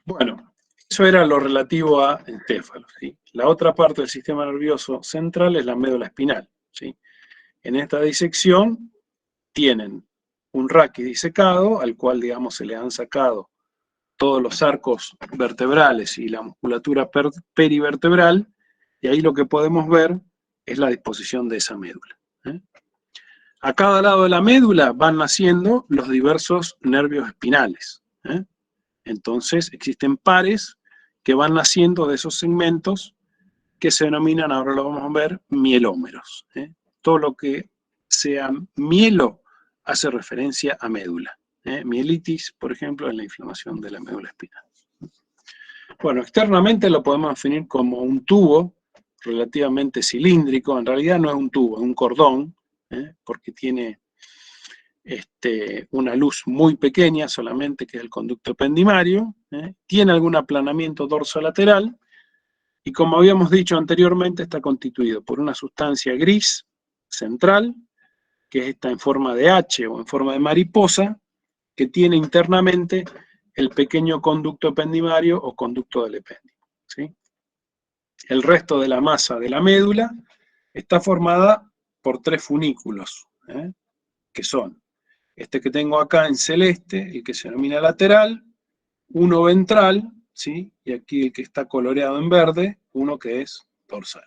Speaker 1: Bueno, eso era lo relativo a encéfalos, ¿sí? La otra parte del sistema nervioso central es la médula espinal, ¿sí? En esta disección tienen un raquis disecado, al cual, digamos, se le han sacado todos los arcos vertebrales y la musculatura perivertebral, y ahí lo que podemos ver es la disposición de esa médula. A cada lado de la médula van naciendo los diversos nervios espinales. Entonces existen pares que van naciendo de esos segmentos que se denominan, ahora lo vamos a ver, mielómeros. Todo lo que sea mielo hace referencia a médula. Mielitis, por ejemplo, es la inflamación de la médula espinal. Bueno, externamente lo podemos definir como un tubo relativamente cilíndrico. En realidad no es un tubo, es un cordón, porque tiene una luz muy pequeña solamente, que es el conducto ependimario. Tiene algún aplanamiento dorsolateral y, como habíamos dicho anteriormente, está constituido por una sustancia gris central, que es esta en forma de H o en forma de mariposa, que tiene internamente el pequeño conducto ependimario o conducto del epéndice, ¿sí? El resto de la masa de la médula está formada por 3 funículos, que son este que tengo acá en celeste, el que se denomina lateral, uno ventral, ¿sí? Y aquí el que está coloreado en verde, uno que es dorsal.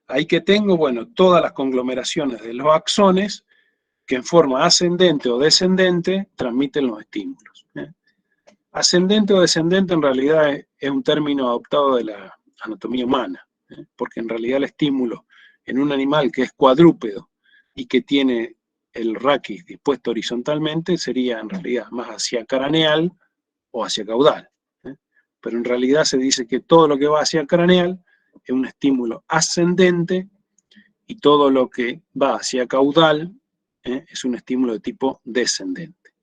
Speaker 1: Ahí que tengo, bueno, todas las conglomeraciones de los axones que en forma ascendente o descendente transmiten los estímulos. Ascendente o descendente en realidad es un término adoptado de la anatomía humana, porque en realidad el estímulo en un animal que es cuadrúpedo y que tiene el raquis dispuesto horizontalmente sería en realidad más hacia craneal o hacia caudal. pero en realidad se dice que todo lo que va hacia craneal es un estímulo ascendente y todo lo que va hacia caudal es un estímulo de tipo descendente.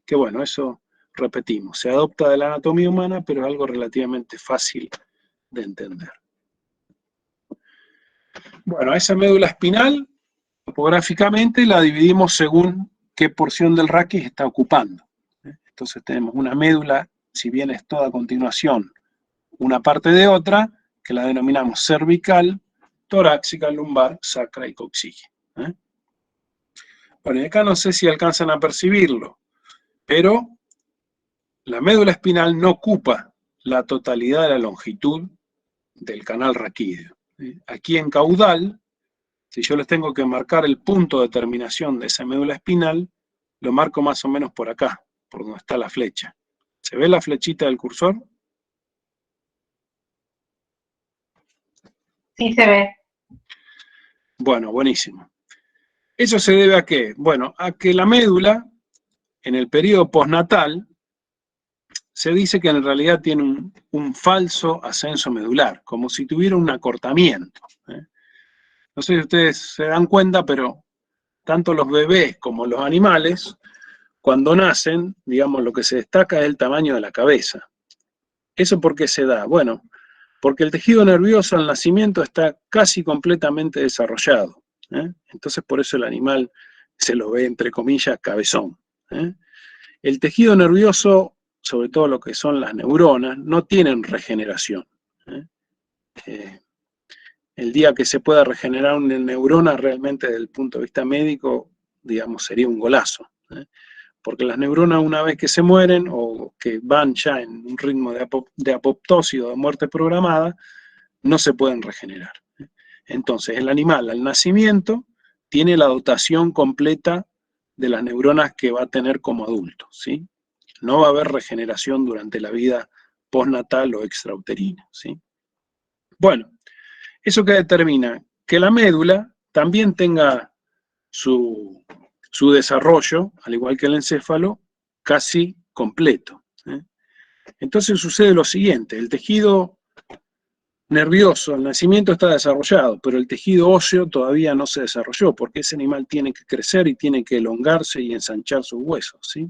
Speaker 1: Que bueno, eso repetimos, se adopta de la anatomía humana, pero es algo relativamente fácil de entender. Bueno, esa médula espinal, topográficamente, la dividimos según qué porción del raquis está ocupando. Entonces tenemos una médula, si bien es toda a continuación, una parte de otra, que la denominamos cervical, torácica, lumbar, sacra y coxilla. Bueno, y acá no sé si alcanzan a percibirlo, pero la médula espinal no ocupa la totalidad de la longitud del canal raquídeo. Aquí en caudal, si yo les tengo que marcar el punto de terminación de esa médula espinal, lo marco más o menos por acá, por donde está la flecha. ¿Se ve la flechita del cursor?
Speaker 2: Sí, se ve.
Speaker 1: Bueno, buenísimo. ¿Eso se debe a qué? Bueno, a que la médula, en el periodo postnatal, se dice que en realidad tiene un falso ascenso medular, como si tuviera un acortamiento. No sé si ustedes se dan cuenta, pero tanto los bebés como los animales, cuando nacen, digamos, lo que se destaca es el tamaño de la cabeza. ¿Eso por qué se da? Bueno, porque el tejido nervioso al nacimiento está casi completamente desarrollado. Entonces por eso el animal se lo ve, entre comillas, cabezón. El tejido nervioso, sobre todo lo que son las neuronas, no tienen regeneración. El día que se pueda regenerar una neurona realmente desde el punto de vista médico, digamos, sería un golazo. Porque las neuronas una vez que se mueren o que van ya en un ritmo de apoptosis o de muerte programada, no se pueden regenerar. Entonces el animal al nacimiento tiene la dotación completa de las neuronas que va a tener como adulto, ¿sí? No va a haber regeneración durante la vida postnatal o extrauterina, ¿sí? Bueno, ¿eso qué determina? Que la médula también tenga su desarrollo, al igual que el encéfalo, casi completo. Entonces sucede lo siguiente, el tejido nervioso, el nacimiento está desarrollado, pero el tejido óseo todavía no se desarrolló, porque ese animal tiene que crecer y tiene que elongarse y ensanchar sus huesos, ¿sí?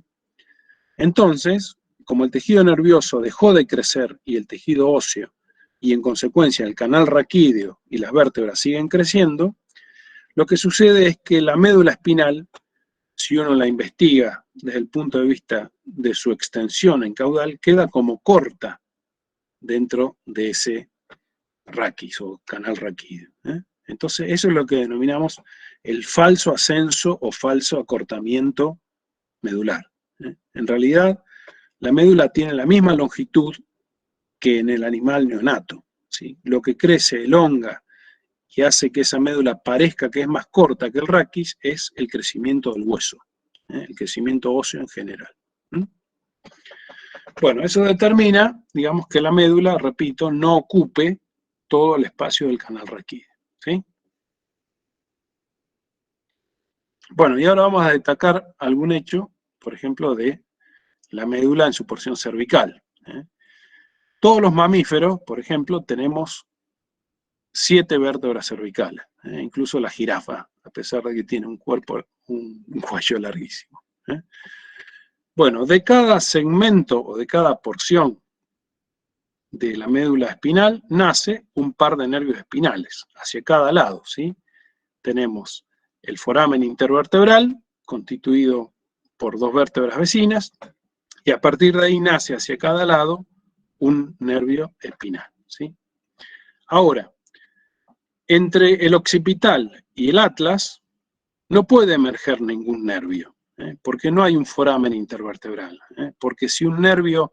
Speaker 1: Entonces, como el tejido nervioso dejó de crecer y el tejido óseo, y en consecuencia el canal raquídeo y las vértebras siguen creciendo, lo que sucede es que la médula espinal, si uno la investiga desde el punto de vista de su extensión en caudal, queda como corta dentro de ese raquis o canal raquídeo. Entonces, eso es lo que denominamos el falso ascenso o falso acortamiento medular. En realidad, la médula tiene la misma longitud que en el animal neonato, ¿sí? Lo que crece, elonga y hace que esa médula parezca que es más corta que el raquis es el crecimiento del hueso, el crecimiento óseo en general. Bueno, eso determina, digamos, que la médula, repito, no ocupe todo el espacio del canal raquídeo, ¿sí? Bueno, y ahora vamos a destacar algún hecho, por ejemplo, de la médula en su porción cervical. Todos los mamíferos, por ejemplo, tenemos 7 vértebras cervicales, incluso la jirafa, a pesar de que tiene un cuerpo, un cuello larguísimo. Bueno, de cada segmento o de cada porción de la médula espinal nace un par de nervios espinales hacia cada lado, ¿sí? Tenemos el foramen intervertebral, constituido por 2 vértebras vecinas, y a partir de ahí nace hacia cada lado un nervio espinal, ¿sí? Ahora, entre el occipital y el atlas no puede emerger ningún nervio, porque no hay un foramen intervertebral, porque si un nervio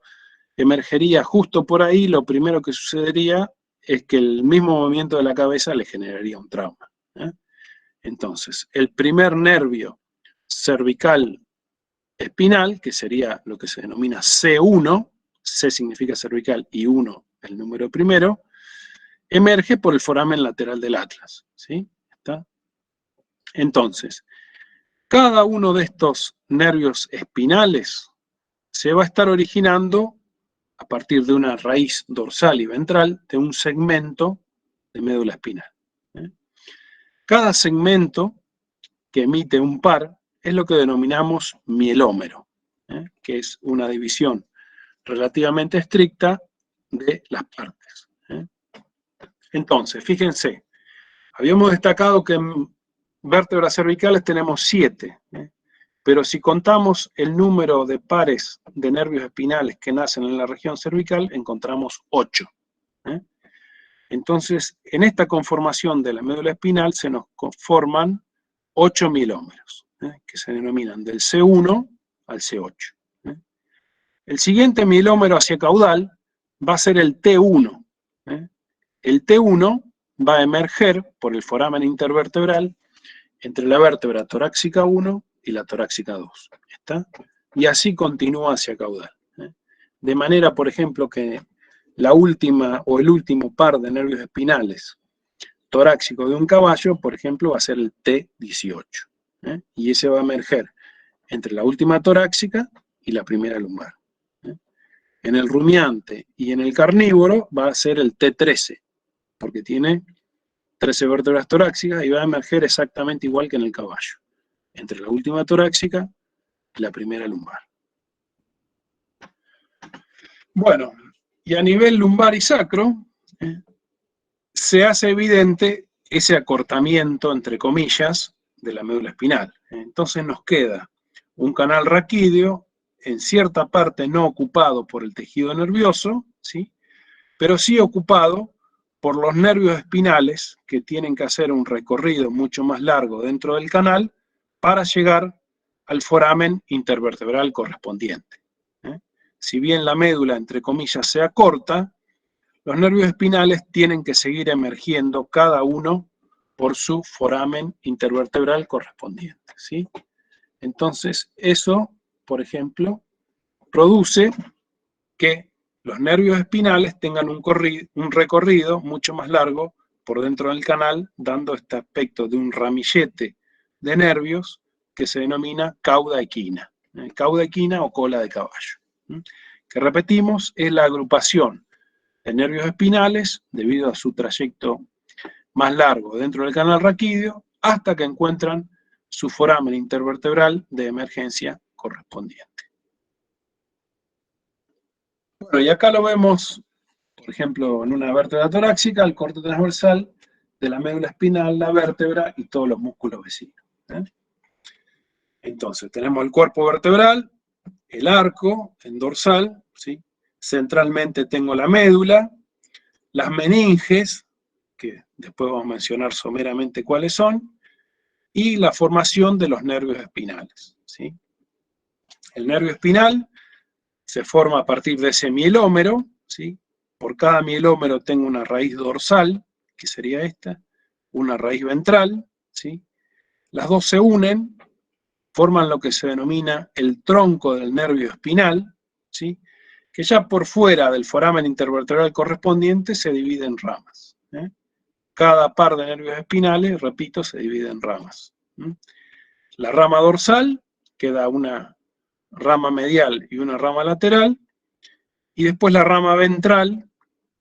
Speaker 1: emergería justo por ahí, lo primero que sucedería es que el mismo movimiento de la cabeza le generaría un trauma. Entonces, el primer nervio cervical espinal, que sería lo que se denomina C1, C significa cervical y 1 el número primero, emerge por el foramen lateral del atlas, ¿sí? ¿Está? Entonces, cada uno de estos nervios espinales se va a estar originando a partir de una raíz dorsal y ventral de un segmento de médula espinal. Cada segmento que emite un par es lo que denominamos mielómero, que es una división relativamente estricta de las partes. Entonces, fíjense, habíamos destacado que en vértebras cervicales tenemos 7, pero si contamos el número de pares de nervios espinales que nacen en la región cervical, encontramos 8. Entonces, en esta conformación de la médula espinal se nos forman 8 mielómeros, que se denominan del C1 al C8. El siguiente mielómero hacia caudal va a ser el T1. El T1 va a emerger por el foramen intervertebral entre la vértebra torácica 1 y la torácica 2. ¿Está? Y así continúa hacia caudal. De manera, por ejemplo, que la última o el último par de nervios espinales torácico de un caballo, por ejemplo, va a ser el T18. Y ese va a emerger entre la última torácica y la primera lumbar. En el rumiante y en el carnívoro va a ser el T13, porque tiene 13 vértebras torácicas y va a emerger exactamente igual que en el caballo, entre la última torácica y la primera lumbar. Bueno, y a nivel lumbar y sacro, se hace evidente ese acortamiento, entre comillas, de la médula espinal. Entonces nos queda un canal raquídeo, en cierta parte no ocupado por el tejido nervioso, ¿sí? Pero sí ocupado por los nervios espinales, que tienen que hacer un recorrido mucho más largo dentro del canal para llegar al foramen intervertebral correspondiente. Si bien la médula, entre comillas, se acorta, los nervios espinales tienen que seguir emergiendo cada uno por su foramen intervertebral correspondiente, ¿sí? Entonces, eso, por ejemplo, produce que los nervios espinales tengan un recorrido mucho más largo por dentro del canal, dando este aspecto de un ramillete de nervios que se denomina cauda equina. Cauda equina o cola de caballo. Que repetimos, es la agrupación de nervios espinales debido a su trayecto más largo dentro del canal raquídeo hasta que encuentran su foramen intervertebral de emergencia correspondiente. Bueno, y acá lo vemos, por ejemplo, en una vértebra torácica, el corte transversal de la médula espinal, la vértebra y todos los músculos vecinos. Entonces, tenemos el cuerpo vertebral, el arco en dorsal, ¿sí? Centralmente tengo la médula, las meninges, que después vamos a mencionar someramente cuáles son, y la formación de los nervios espinales, ¿sí? El nervio espinal se forma a partir de ese mielómero, ¿sí? Por cada mielómero tengo una raíz dorsal, que sería esta, una raíz ventral, ¿sí? Las dos se unen, forman lo que se denomina el tronco del nervio espinal, ¿sí? Que ya por fuera del foramen intervertebral correspondiente se divide en ramas. Cada par de nervios espinales, repito, se divide en ramas. La rama dorsal queda una rama medial y una rama lateral, y después la rama ventral,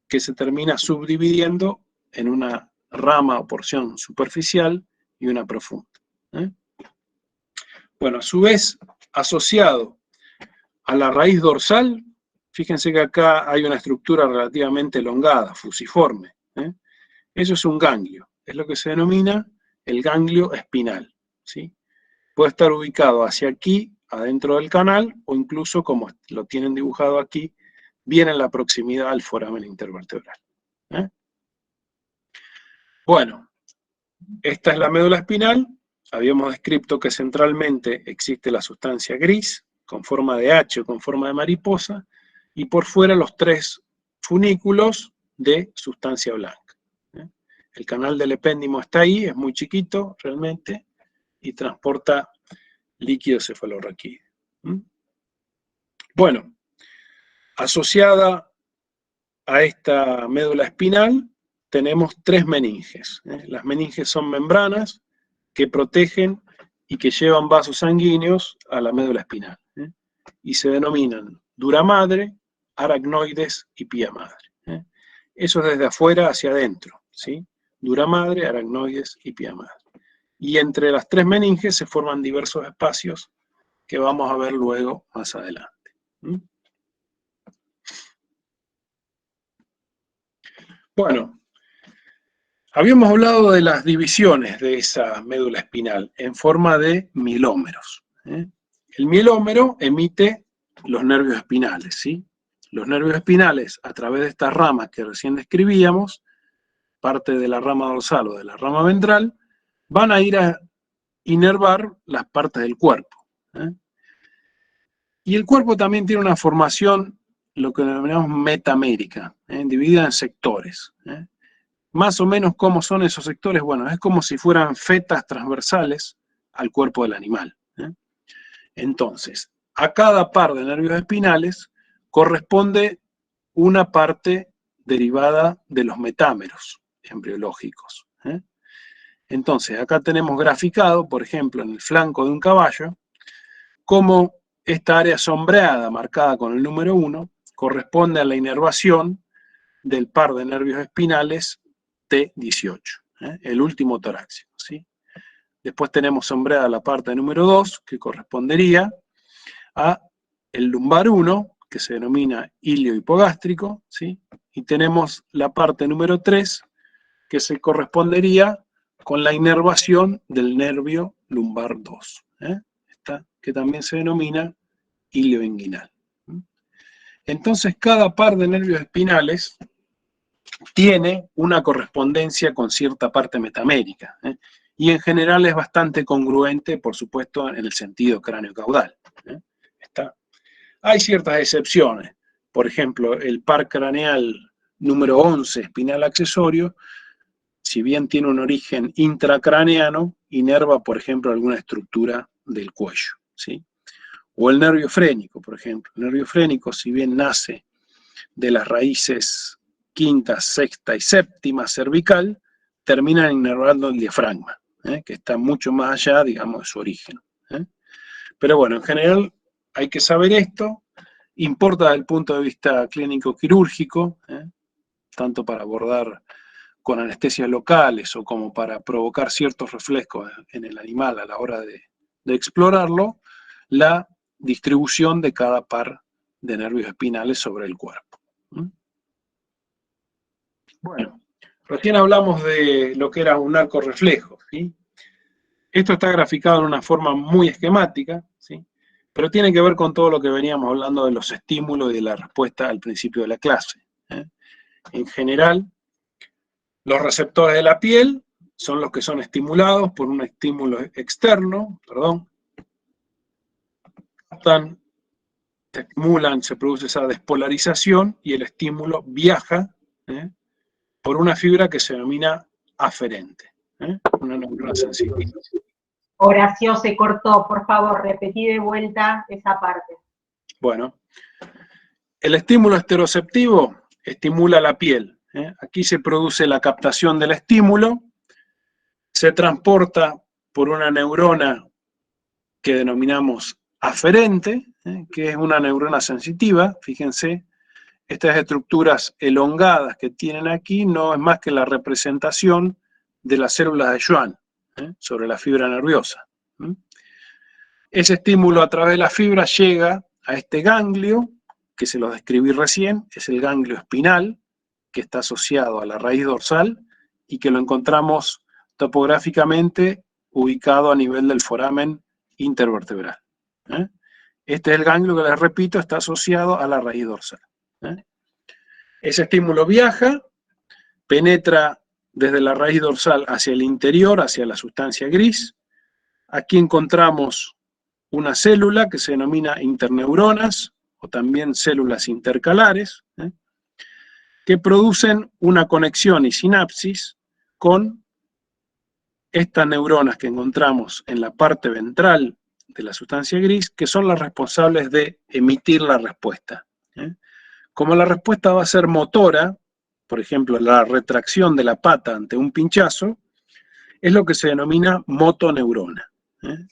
Speaker 1: que se termina subdividiendo en una rama o porción superficial y una profunda. Bueno, a su vez, asociado a la raíz dorsal, fíjense que acá hay una estructura relativamente elongada, fusiforme. Eso es un ganglio, es lo que se denomina el ganglio espinal, ¿sí? Puede estar ubicado hacia aquí, adentro del canal, o incluso, como lo tienen dibujado aquí, bien en la proximidad al foramen intervertebral. Bueno, esta es la médula espinal. Habíamos descrito que centralmente existe la sustancia gris, con forma de H o con forma de mariposa, y por fuera los 3 funículos de sustancia blanca. El canal del epéndimo está ahí, es muy chiquito realmente, y transporta líquido cefalorraquídeo. Bueno, asociada a esta médula espinal tenemos 3 meninges. Las meninges son membranas que protegen y que llevan vasos sanguíneos a la médula espinal. Y se denominan dura madre, aracnoides y pía madre. Eso es desde afuera hacia adentro, ¿sí? Dura madre, aracnoides y pía madre. Y entre las tres meninges se forman diversos espacios que vamos a ver luego más adelante. Bueno, habíamos hablado de las divisiones de esa médula espinal en forma de mielómeros. El mielómero emite los nervios espinales, ¿sí? Los nervios espinales, a través de estas ramas que recién describíamos, parte de la rama dorsal o de la rama ventral, van a ir a inervar las partes del cuerpo. Y el cuerpo también tiene una formación, lo que denominamos metamérica, dividida en sectores. Más o menos, ¿cómo son esos sectores? Bueno, es como si fueran fetas transversales al cuerpo del animal. Entonces, a cada par de nervios espinales corresponde una parte derivada de los metámeros embriológicos. Entonces, acá tenemos graficado, por ejemplo, en el flanco de un caballo, cómo esta área sombreada, marcada con el número 1, corresponde a la inervación del par de nervios espinales T18, el último torácico, ¿sí? Después tenemos sombreada la parte número 2, que correspondería a el lumbar 1, que se denomina ilio hipogástrico, ¿sí? Y tenemos la parte número 3, que se correspondería con la inervación del nervio lumbar 2, que también se denomina ilio inguinal. Entonces, cada par de nervios espinales tiene una correspondencia con cierta parte metamérica, y en general es bastante congruente, por supuesto, en el sentido cráneo-caudal. Hay ciertas excepciones. Por ejemplo, el par craneal número 11, espinal accesorio, si bien tiene un origen intracraneano, inerva, por ejemplo, alguna estructura del cuello, ¿sí? O el nervio frénico, por ejemplo. El nervio frénico, si bien nace de las raíces quinta, sexta y séptima cervical, terminan inervando el diafragma, que está mucho más allá, digamos, de su origen. Pero bueno, en general hay que saber esto. Importa desde el punto de vista clínico-quirúrgico, tanto para abordar con anestesias locales o como para provocar ciertos reflejos en el animal a la hora de explorarlo, la distribución de cada par de nervios espinales sobre el cuerpo. Bueno, recién hablamos de lo que era un arco reflejo, ¿sí? Esto está graficado en una forma muy esquemática, ¿sí? Pero tiene que ver con todo lo que veníamos hablando de los estímulos y de la respuesta al principio de la clase. En general, los receptores de la piel son los que son estimulados por un estímulo externo, se estimulan, se produce esa despolarización y el estímulo viaja por una fibra que se denomina aferente, una neurona sensitiva.
Speaker 2: Horacio, se cortó, por favor, repetí de vuelta esa parte.
Speaker 1: Bueno, el estímulo esteroceptivo estimula la piel. Aquí se produce la captación del estímulo, se transporta por una neurona que denominamos aferente, que es una neurona sensitiva. Fíjense, estas estructuras elongadas que tienen aquí no es más que la representación de las células de Schwann sobre la fibra nerviosa. Ese estímulo a través de la fibra llega a este ganglio, que se lo describí recién, es el ganglio espinal, que está asociado a la raíz dorsal y que lo encontramos topográficamente ubicado a nivel del foramen intervertebral. Este es el ganglio que, les repito, está asociado a la raíz dorsal. Ese estímulo viaja, penetra desde la raíz dorsal hacia el interior, hacia la sustancia gris. Aquí encontramos una célula que se denomina interneuronas, o también células intercalares, que producen una conexión y sinapsis con estas neuronas que encontramos en la parte ventral de la sustancia gris, que son las responsables de emitir la respuesta. Como la respuesta va a ser motora, por ejemplo, la retracción de la pata ante un pinchazo, es lo que se denomina motoneurona.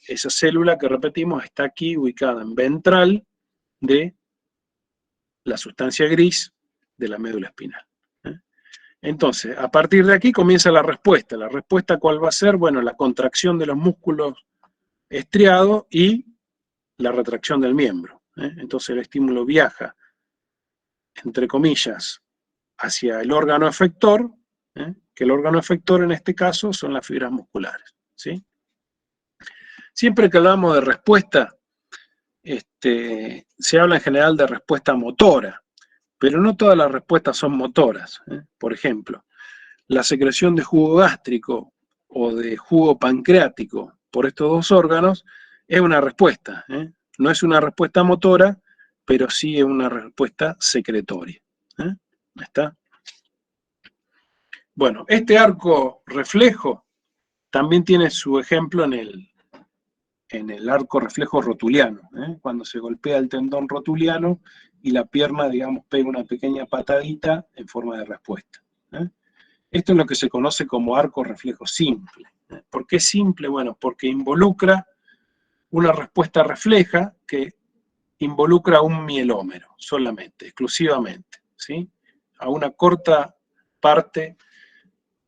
Speaker 1: Esa célula que repetimos está aquí ubicada en ventral de la sustancia gris de la médula espinal. Entonces, a partir de aquí comienza la respuesta. ¿La respuesta cuál va a ser? Bueno, la contracción de los músculos estriados y la retracción del miembro. Entonces el estímulo viaja, entre comillas, hacia el órgano efector, que el órgano efector en este caso son las fibras musculares, ¿sí? Siempre que hablamos de respuesta, se habla en general de respuesta motora, pero no todas las respuestas son motoras. Por ejemplo, la secreción de jugo gástrico o de jugo pancreático por estos dos órganos es una respuesta. No es una respuesta motora, pero sí es una respuesta secretoria. ¿Está? Bueno, este arco reflejo también tiene su ejemplo en el arco reflejo rotuliano, cuando se golpea el tendón rotuliano y la pierna, digamos, pega una pequeña patadita en forma de respuesta. Esto es lo que se conoce como arco reflejo simple. ¿Por qué simple? Bueno, porque involucra una respuesta refleja que involucra un mielómero solamente, exclusivamente, ¿sí? A una corta parte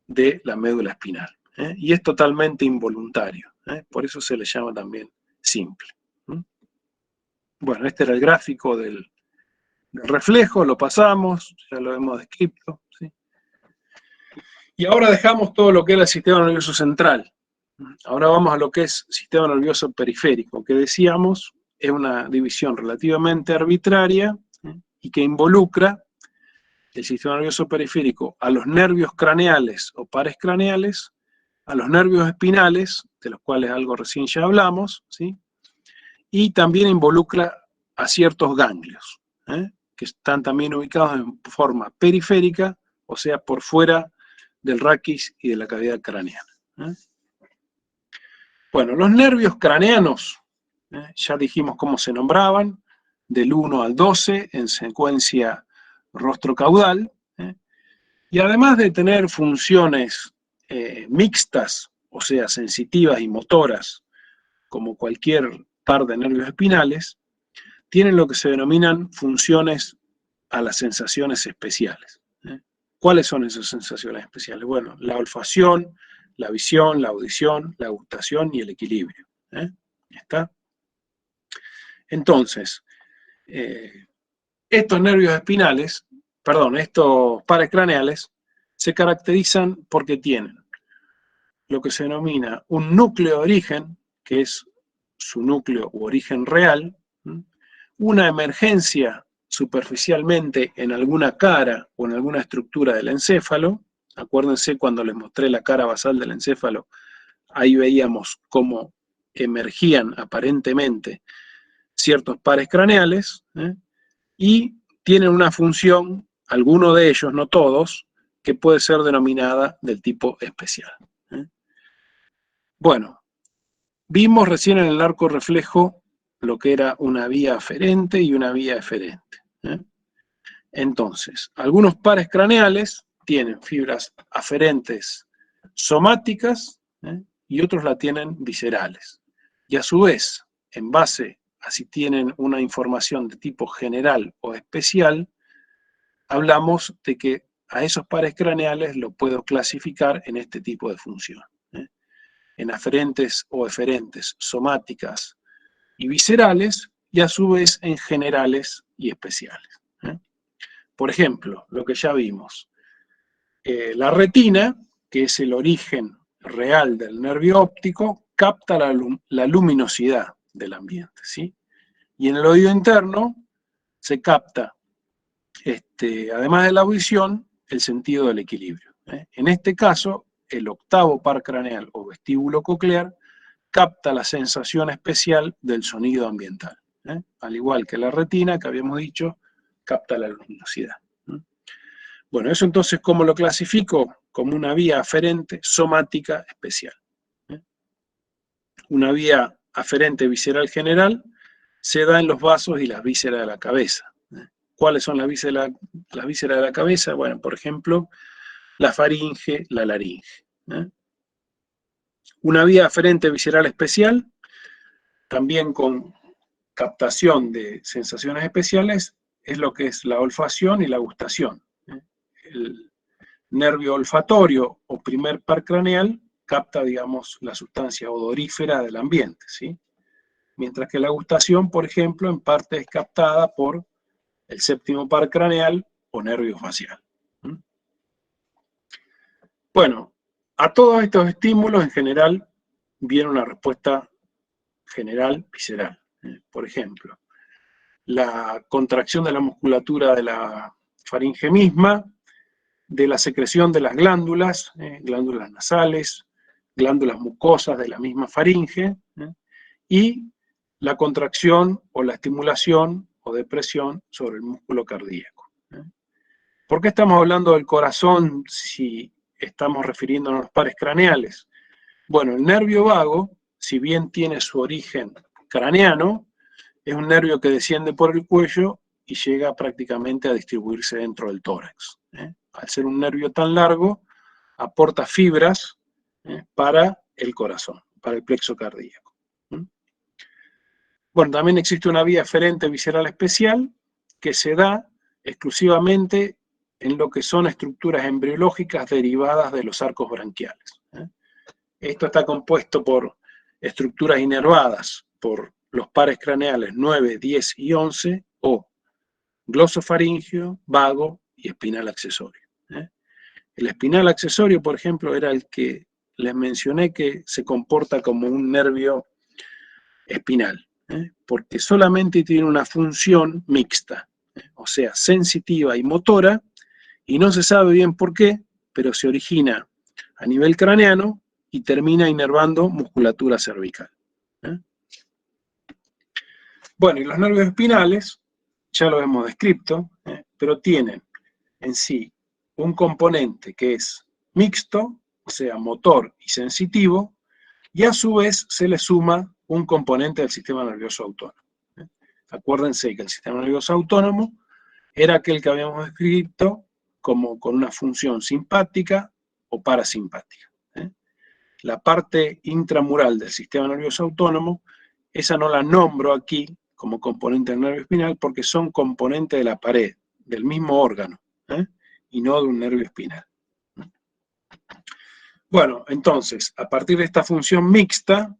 Speaker 1: de la médula espinal. Y es totalmente involuntario. Por eso se le llama también simple. Bueno, este era el gráfico del reflejo, lo pasamos, ya lo hemos descrito, ¿sí? Y ahora dejamos todo lo que era el sistema nervioso central. Ahora vamos a lo que es sistema nervioso periférico, que decíamos es una división relativamente arbitraria y que involucra el sistema nervioso periférico a los nervios craneales o pares craneales, a los nervios espinales, de los cuales algo recién ya hablamos, ¿sí? Y también involucra a ciertos ganglios, que están también ubicados en forma periférica, o sea, por fuera del raquis y de la cavidad craneana. Bueno, los nervios craneanos, ya dijimos cómo se nombraban, del 1 al 12 en secuencia rostro-caudal, y además de tener funciones mixtas, o sea, sensitivas y motoras, como cualquier par de nervios espinales, tienen lo que se denominan funciones a las sensaciones especiales. ¿Cuáles son esas sensaciones especiales? Bueno, la olfacción, la visión, la audición, la gustación y el equilibrio. ¿Está? Entonces, estos nervios espinales, estos pares craneales, se caracterizan porque tienen lo que se denomina un núcleo de origen, que es su núcleo u origen real, una emergencia superficialmente en alguna cara o en alguna estructura del encéfalo. Acuérdense cuando les mostré la cara basal del encéfalo, ahí veíamos cómo emergían aparentemente ciertos pares craneales, y tienen una función, algunos de ellos, no todos, que puede ser denominada del tipo especial. Bueno, vimos recién en el arco reflejo lo que era una vía aferente y una vía eferente. Entonces, algunos pares craneales tienen fibras aferentes somáticas, y otros la tienen viscerales. Y a su vez, en base a si tienen una información de tipo general o especial, hablamos de que a esos pares craneales lo puedo clasificar en este tipo de función. En aferentes o eferentes somáticas y viscerales, y a su vez en generales y especiales. Por ejemplo, lo que ya vimos, la retina, que es el origen real del nervio óptico, capta la luminosidad del ambiente, ¿sí? Y en el oído interno se capta, además de la audición, el sentido del equilibrio. En este caso, el octavo par craneal o vestíbulo coclear capta la sensación especial del sonido ambiental. Al igual que la retina, que habíamos dicho, capta la luminosidad. Bueno, eso entonces, ¿cómo lo clasifico? Como una vía aferente somática especial. Una vía aferente visceral general se da en los vasos y las vísceras de la cabeza. ¿Cuáles son las vísceras de la cabeza? Bueno, por ejemplo, la faringe, la laringe. Una vía aferente visceral especial, también con captación de sensaciones especiales, es lo que es la olfacción y la gustación. El nervio olfatorio o primer par craneal capta, digamos, la sustancia odorífera del ambiente, ¿sí? Mientras que la gustación, por ejemplo, en parte es captada por el séptimo par craneal o nervio facial. Bueno, a todos estos estímulos en general viene una respuesta general visceral. Por ejemplo, la contracción de la musculatura de la faringe misma, de la secreción de las glándulas, glándulas nasales, glándulas mucosas de la misma faringe, y la contracción o la estimulación o depresión sobre el músculo cardíaco. ¿Por qué estamos hablando del corazón si estamos refiriéndonos a los pares craneales? Bueno, el nervio vago, si bien tiene su origen craneano, es un nervio que desciende por el cuello y llega prácticamente a distribuirse dentro del tórax. Al ser un nervio tan largo, aporta fibras para el corazón, para el plexo cardíaco. Bueno, también existe una vía eferente visceral especial que se da exclusivamente en lo que son estructuras embriológicas derivadas de los arcos branquiales. Esto está compuesto por estructuras inervadas por los pares craneales 9, 10 y 11, o glosofaringio, vago y espinal accesorio. El espinal accesorio, por ejemplo, era el que les mencioné que se comporta como un nervio espinal, porque solamente tiene una función mixta, o sea, sensitiva y motora, y no se sabe bien por qué, pero se origina a nivel craneano y termina inervando musculatura cervical. Bueno, y los nervios espinales, ya lo hemos descrito, pero tienen en sí un componente que es mixto, o sea, motor y sensitivo, y a su vez se le suma un componente del sistema nervioso autónomo. Acuérdense que el sistema nervioso autónomo era aquel que habíamos descrito como con una función simpática o parasimpática. La parte intramural del sistema nervioso autónomo, esa no la nombro aquí como componente del nervio espinal porque son componentes de la pared, del mismo órgano, y no de un nervio espinal. Bueno, entonces, a partir de esta función mixta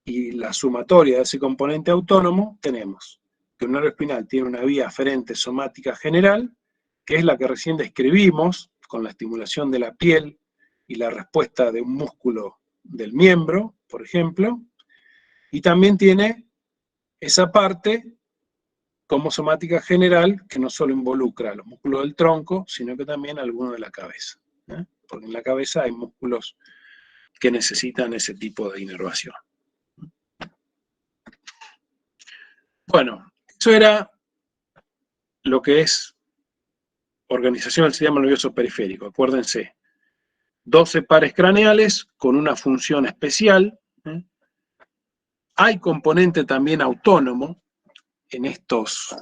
Speaker 1: y la sumatoria de ese componente autónomo, tenemos que un nervio espinal tiene una vía aferente somática general, que es la que recién describimos, con la estimulación de la piel y la respuesta de un músculo del miembro, por ejemplo, y también tiene esa parte como somática general que no solo involucra los músculos del tronco, sino que también algunos de la cabeza, porque en la cabeza hay músculos que necesitan ese tipo de inervación. Bueno, eso era lo que es organización del sistema nervioso periférico. Acuérdense, 12 pares craneales con una función especial. Hay componente también autónomo en estos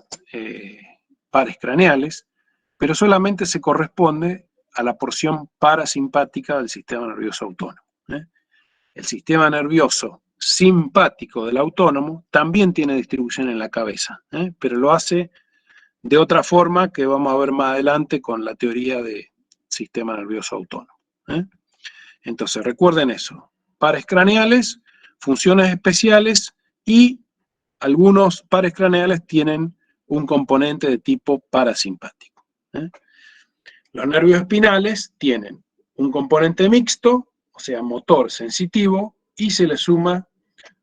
Speaker 1: pares craneales, pero solamente se corresponde a la porción parasimpática del sistema nervioso autónomo. El sistema nervioso simpático del autónomo también tiene distribución en la cabeza, pero lo hace de otra forma que vamos a ver más adelante con la teoría de sistema nervioso autónomo. Entonces, recuerden eso, pares craneales, funciones especiales, y algunos pares craneales tienen un componente de tipo parasimpático. Los nervios espinales tienen un componente mixto, o sea, motor sensitivo, y se le suma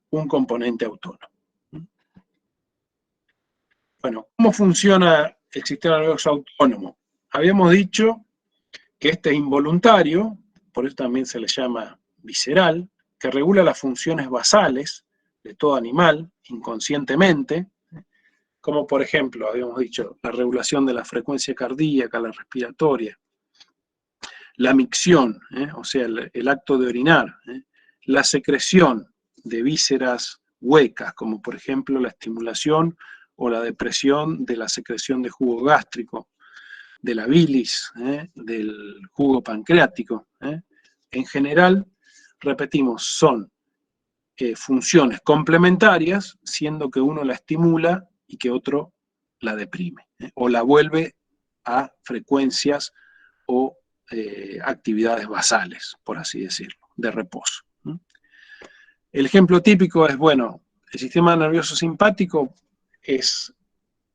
Speaker 1: un componente autónomo. Bueno, ¿cómo funciona el sistema nervioso autónomo? Habíamos dicho que este es involuntario, por eso también se le llama visceral, que regula las funciones basales de todo animal inconscientemente, como por ejemplo, habíamos dicho, la regulación de la frecuencia cardíaca, la respiratoria, la micción, o sea, el acto de orinar, la secreción de vísceras huecas, como por ejemplo la estimulación o la depresión de la secreción de jugo gástrico, de la bilis, del jugo pancreático. En general, repetimos, son funciones complementarias, siendo que uno la estimula y que otro la deprime. o la vuelve a frecuencias o actividades basales, por así decirlo, de reposo. El ejemplo típico es, bueno, el sistema nervioso simpático es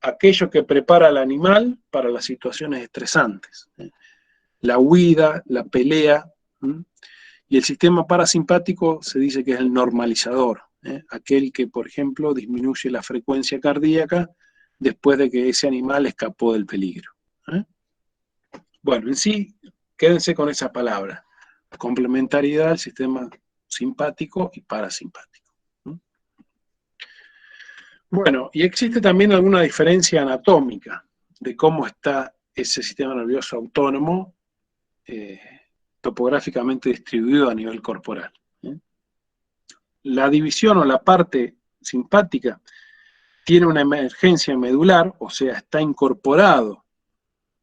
Speaker 1: aquello que prepara al animal para las situaciones estresantes, la huida, la pelea, y el sistema parasimpático se dice que es el normalizador, aquel que, por ejemplo, disminuye la frecuencia cardíaca después de que ese animal escapó del peligro. Bueno, en sí, quédense con esa palabra, complementariedad del sistema simpático y parasimpático. Bueno, y existe también alguna diferencia anatómica de cómo está ese sistema nervioso autónomo topográficamente distribuido a nivel corporal. La división o la parte simpática tiene una emergencia medular, o sea, está incorporado,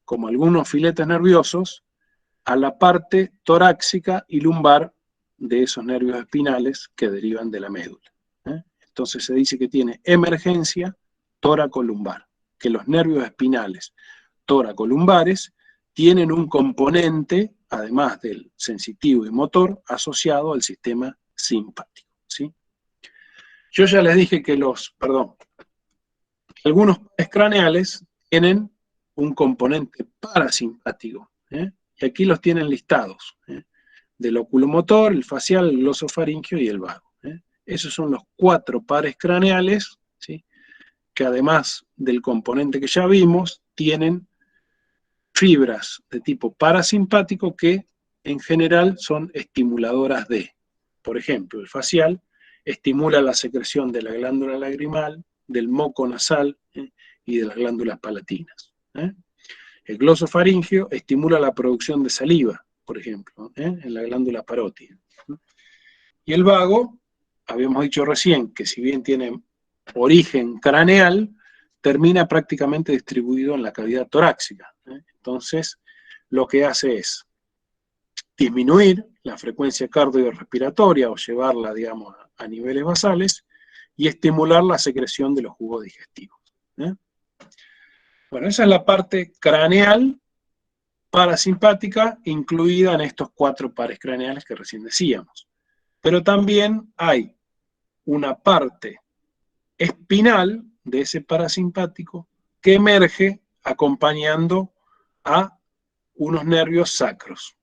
Speaker 1: como algunos filetes nerviosos, a la parte torácica y lumbar de esos nervios espinales que derivan de la médula. Entonces se dice que tiene emergencia tóraco-lumbar, que los nervios espinales tóraco-lumbares tienen un componente, además del sensitivo y motor, asociado al sistema simpático, ¿sí? Yo ya les dije que algunos pares craneales tienen un componente parasimpático, y aquí los tienen listados, del oculomotor, el facial, el glosofaríngeo y el vago. Esos son los 4 pares craneales, ¿sí?, que además del componente que ya vimos, tienen fibras de tipo parasimpático que en general son estimuladoras de, por ejemplo, el facial estimula la secreción de la glándula lagrimal, del moco nasal y de las glándulas palatinas. El glosofaríngeo estimula la producción de saliva, por ejemplo, en la glándula parótida. Y el vago, habíamos dicho recién que si bien tiene origen craneal, termina prácticamente distribuido en la cavidad torácica. Entonces, lo que hace es disminuir la frecuencia cardiorrespiratoria o llevarla, digamos, a niveles basales y estimular la secreción de los jugos digestivos. Bueno, esa es la parte craneal parasimpática incluida en estos 4 pares craneales que recién decíamos. Pero también hay una parte espinal de ese parasimpático que emerge acompañando a unos nervios sacros.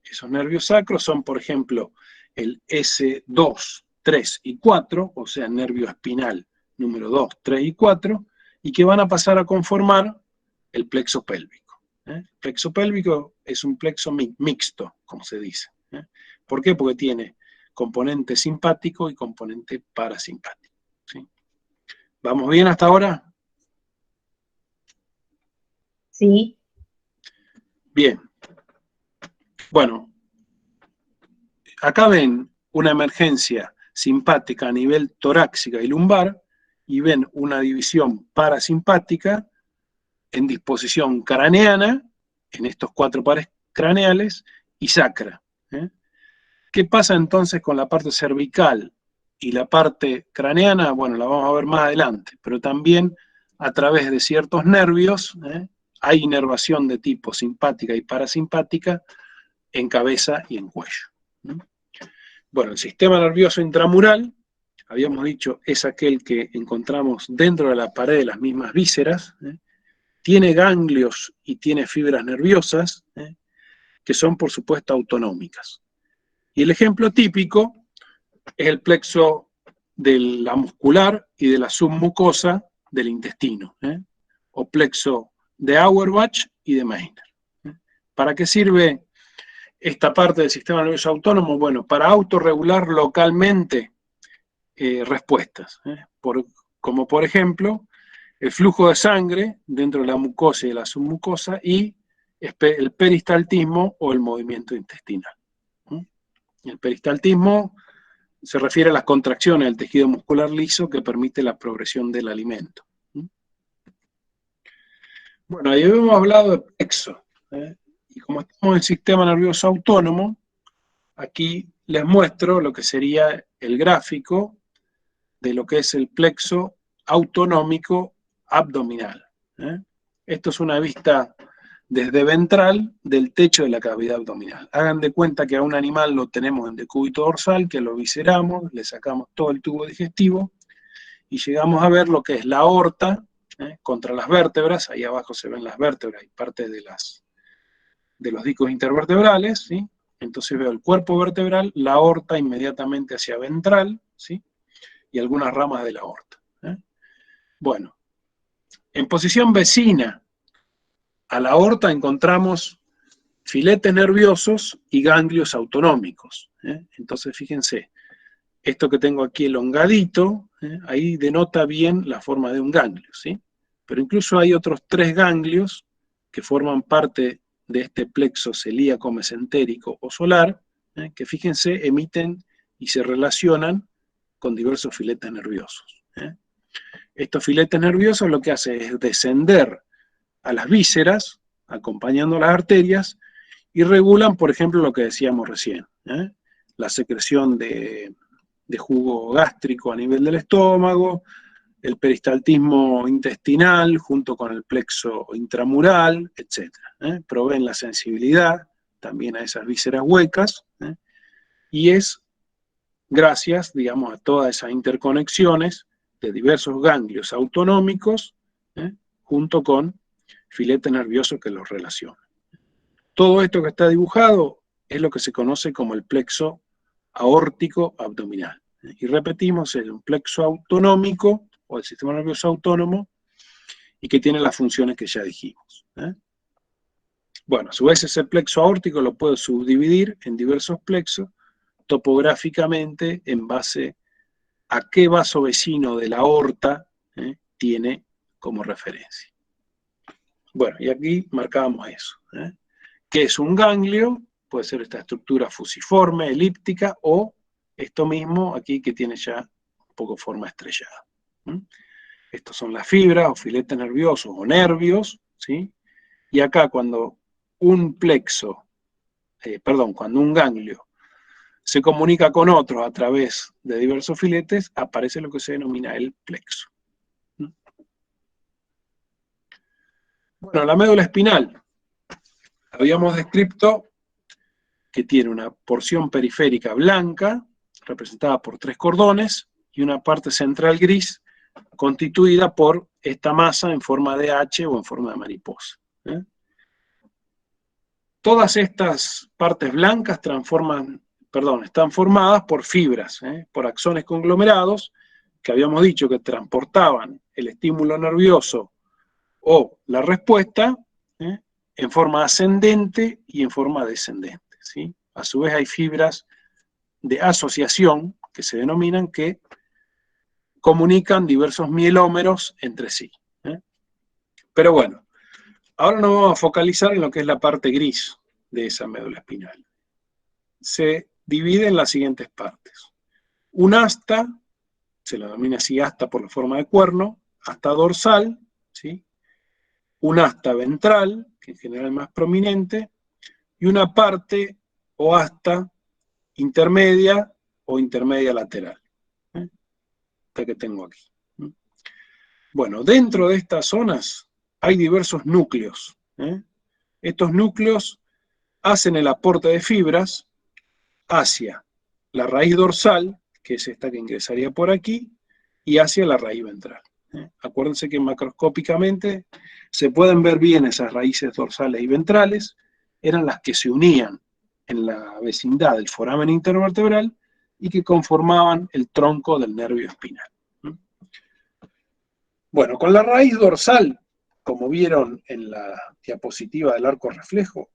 Speaker 1: Esos nervios sacros son, por ejemplo, el S2, 3 y 4, o sea, nervio espinal número 2, 3 y 4, y que van a pasar a conformar el plexo pélvico. El plexo pélvico es un plexo mixto, como se dice. ¿Por qué? Porque tiene componente simpático y componente parasimpático, ¿sí? ¿Vamos bien hasta ahora?
Speaker 2: Sí.
Speaker 1: Bien. Bueno, acá ven una emergencia simpática a nivel torácica y lumbar y ven una división parasimpática en disposición craneana, en estos 4 pares craneales, y sacra. ¿Qué pasa entonces con la parte cervical y la parte craneana? Bueno, la vamos a ver más adelante, pero también a través de ciertos nervios hay inervación de tipo simpática y parasimpática en cabeza y en cuello. Bueno, el sistema nervioso intramural, habíamos dicho, es aquel que encontramos dentro de la pared de las mismas vísceras, tiene ganglios y tiene fibras nerviosas, que son, por supuesto, autonómicas. Y el ejemplo típico es el plexo de la muscular y de la submucosa del intestino, o plexo de Auerbach y de Meissner. ¿Para qué sirve esta parte del sistema nervioso autónomo? Bueno, para autorregular localmente respuestas, como por ejemplo el flujo de sangre dentro de la mucosa y de la submucosa y el peristaltismo o el movimiento intestinal. El peristaltismo se refiere a las contracciones del tejido muscular liso que permite la progresión del alimento. Bueno, ahí hemos hablado de plexo, y como estamos en el sistema nervioso autónomo, aquí les muestro lo que sería el gráfico de lo que es el plexo autonómico abdominal. Esto es una vista desde ventral del techo de la cavidad abdominal. Hagan de cuenta que a un animal lo tenemos en decúbito dorsal, que lo visceramos, le sacamos todo el tubo digestivo y llegamos a ver lo que es la aorta contra las vértebras. Ahí abajo se ven las vértebras y parte de los discos intervertebrales, ¿sí? Entonces veo el cuerpo vertebral, la aorta inmediatamente hacia ventral, ¿sí? Y algunas ramas de la aorta. Bueno, en posición vecina a la aorta encontramos filetes nerviosos y ganglios autonómicos. Entonces fíjense, esto que tengo aquí elongadito, ahí denota bien la forma de un ganglio, ¿sí? Pero incluso hay otros 3 ganglios que forman parte de este plexo celíaco mesentérico o solar, que fíjense, emiten y se relacionan con diversos filetes nerviosos. Estos filetes nerviosos lo que hacen es descender a las vísceras, acompañando las arterias, y regulan, por ejemplo, lo que decíamos recién, la secreción de jugo gástrico a nivel del estómago, el peristaltismo intestinal junto con el plexo intramural, etc. Proveen la sensibilidad también a esas vísceras huecas, y es gracias, digamos, a todas esas interconexiones de diversos ganglios autonómicos, junto con filetes nerviosos que los relacionan. Todo esto que está dibujado es lo que se conoce como el plexo aórtico abdominal. Y repetimos, es un plexo autonómico o el sistema nervioso autónomo y que tiene las funciones que ya dijimos. Bueno, a su vez ese plexo aórtico lo puedo subdividir en diversos plexos topográficamente en base a qué vaso vecino de la aorta tiene como referencia. Bueno, y aquí marcábamos eso. ¿Qué es un ganglio? Puede ser esta estructura fusiforme, elíptica, o esto mismo aquí que tiene ya un poco forma estrellada. Estos son las fibras o filetes nerviosos o nervios, ¿sí? Y acá cuando un cuando un ganglio se comunica con otro a través de diversos filetes, aparece lo que se denomina el plexo. Bueno, la médula espinal. Habíamos descrito que tiene una porción periférica blanca, representada por 3 cordones, y una parte central gris, constituida por esta masa en forma de H o en forma de mariposa. Todas estas partes blancas están formadas por fibras, por axones conglomerados, que habíamos dicho que transportaban el estímulo nervioso o la respuesta en forma ascendente y en forma descendente, ¿sí? A su vez hay fibras de asociación que se denominan que comunican diversos mielómeros entre sí. Pero bueno, ahora nos vamos a focalizar en lo que es la parte gris de esa médula espinal. Se divide en las siguientes partes. Un asta, se la denomina así asta por la forma de cuerno, asta dorsal, ¿sí? Un asta ventral, que en general es más prominente, y una parte o asta intermedia o intermedia lateral. Esta que tengo aquí. Bueno, dentro de estas zonas hay diversos núcleos. Estos núcleos hacen el aporte de fibras hacia la raíz dorsal, que es esta que ingresaría por aquí, y hacia la raíz ventral. Acuérdense que macroscópicamente se pueden ver bien esas raíces dorsales y ventrales, eran las que se unían en la vecindad del foramen intervertebral y que conformaban el tronco del nervio espinal. Bueno, con la raíz dorsal, como vieron en la diapositiva del arco reflejo,